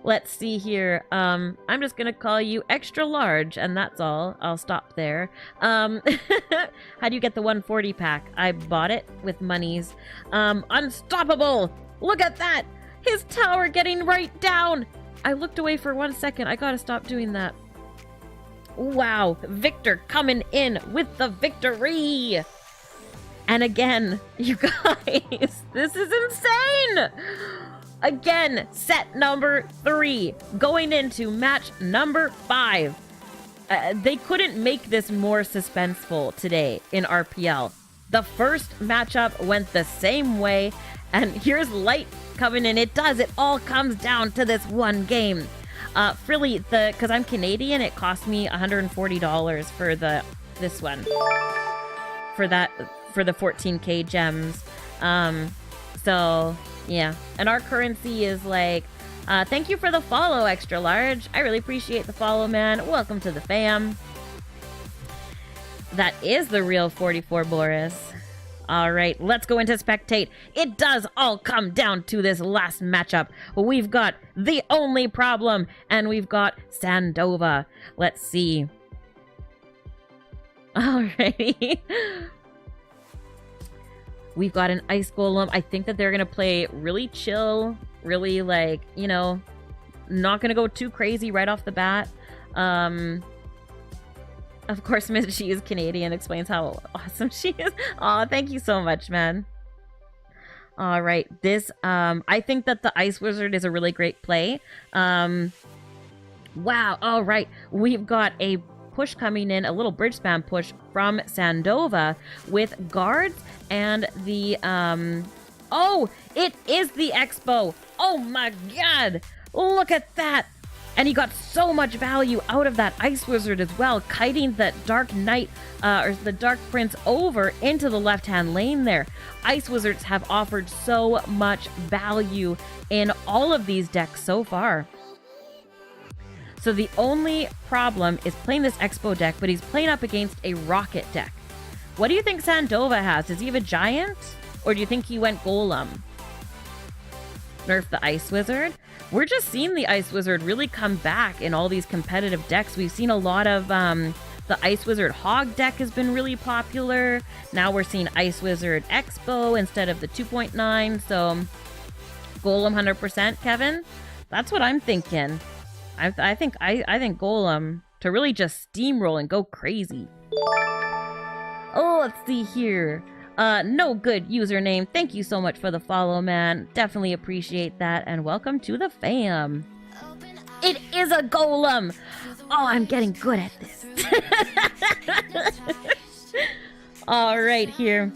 let's see here. I'm just gonna call you extra large, and that's all. I'll stop there. How do you get the 140 pack? I bought it with monies. Unstoppable! Look at that! His tower getting right down! I looked away for 1 second. I gotta stop doing that. Wow, Victor coming in with the victory! And again, you guys, this is insane! Again, set number 3, going into match number 5. They couldn't make this more suspenseful today in RPL. The first matchup went the same way, and here's Light coming in. It all comes down to this one game. Frilly, because I'm Canadian, it cost me $140 for this one. For the 14k gems. So yeah, and our currency is like, thank you for the follow, extra large. I really appreciate the follow, man. Welcome to the fam. That is the real 44 Boris. All right, let's go into spectate. It does all come down to this last matchup. We've got the only problem, and we've got Sandova. Let's see. Alrighty. We've got an Ice Golem. I think that they're going to play really chill, really like, you know, not going to go too crazy right off the bat. Of course, Miss She is Canadian explains how awesome she is. Aw, thank you so much, man. All right, this, I think that the Ice Wizard is a really great play. Wow, all right, we've got a push coming in, a little bridge spam push from Sandova with guards and the, oh, it is the Expo. Oh my God, look at that. And he got so much value out of that Ice Wizard as well, kiting that Dark Knight, or the Dark Prince over into the left-hand lane there. Ice Wizards have offered so much value in all of these decks so far. So the only problem is playing this Expo deck, but he's playing up against a Rocket deck. What do you think Sandova has? Does he have a Giant? Or do you think he went Golem? Nerf the Ice Wizard? We're just seeing the Ice Wizard really come back in all these competitive decks. We've seen a lot of the Ice Wizard Hog deck has been really popular. Now we're seeing Ice Wizard Expo instead of the 2.9. So Golem 100%, Kevin. That's what I'm thinking. I think Golem to really just steamroll and go crazy. Oh, let's see here. No good username. Thank you so much for the follow, man. Definitely appreciate that. And welcome to the fam. It is a Golem. Oh, I'm getting good at this. All right, here.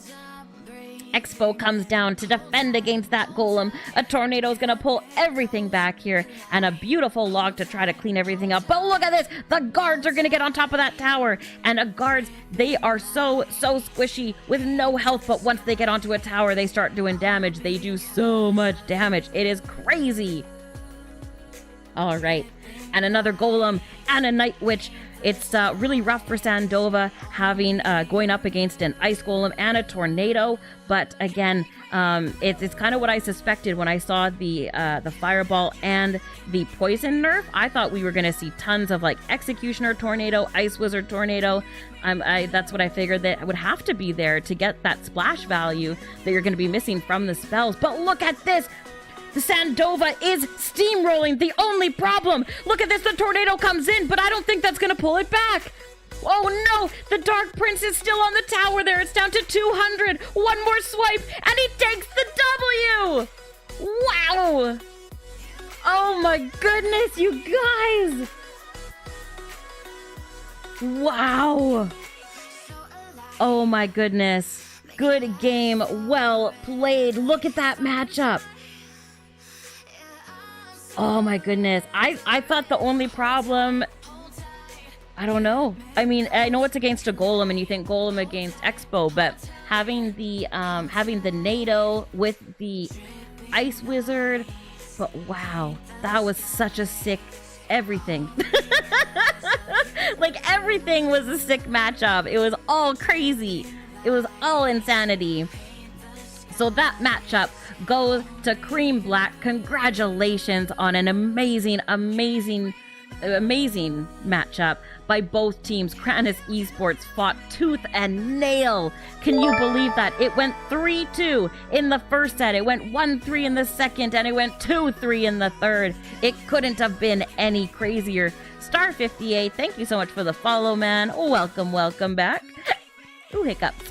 Expo comes down to defend against that Golem. A tornado is going to pull everything back here. And a beautiful log to try to clean everything up. But look at this. The guards are going to get on top of that tower. And guards, they are so squishy with no health. But once they get onto a tower, they start doing damage. They do so much damage. It is crazy. All right. And another Golem and a Night Witch. It's really rough for Sandova having going up against an Ice Golem and a Tornado, but again, it's kind of what I suspected when I saw the Fireball and the Poison nerf. I thought we were going to see tons of like Executioner Tornado, Ice Wizard Tornado. That's what I figured that would have to be there to get that splash value that you're going to be missing from the spells. But look at this! The Sandova is steamrolling. The only problem. Look at this. The tornado comes in, but I don't think that's going to pull it back. Oh, no. The Dark Prince is still on the tower there. It's down to 200. One more swipe, and he takes the W. Wow. Oh, my goodness, you guys. Wow. Oh, my goodness. Good game. Well played. Look at that matchup. Oh my goodness. I thought the only problem, I don't know. I mean, I know it's against a Golem and you think Golem against Expo, but having the NATO with the Ice Wizard, but wow, that was such a sick everything. Like everything was a sick matchup. It was all crazy. It was all insanity. So that matchup goes to Cream Black. Congratulations on an amazing matchup by both teams. Kranniz Esports fought tooth and nail. Can you believe that? It went 3-2 in the first set. It went 1-3 in the second, and it went 2-3 in the third. It couldn't have been any crazier. Star58, thank you so much for the follow, man. Welcome back. Ooh, hiccups.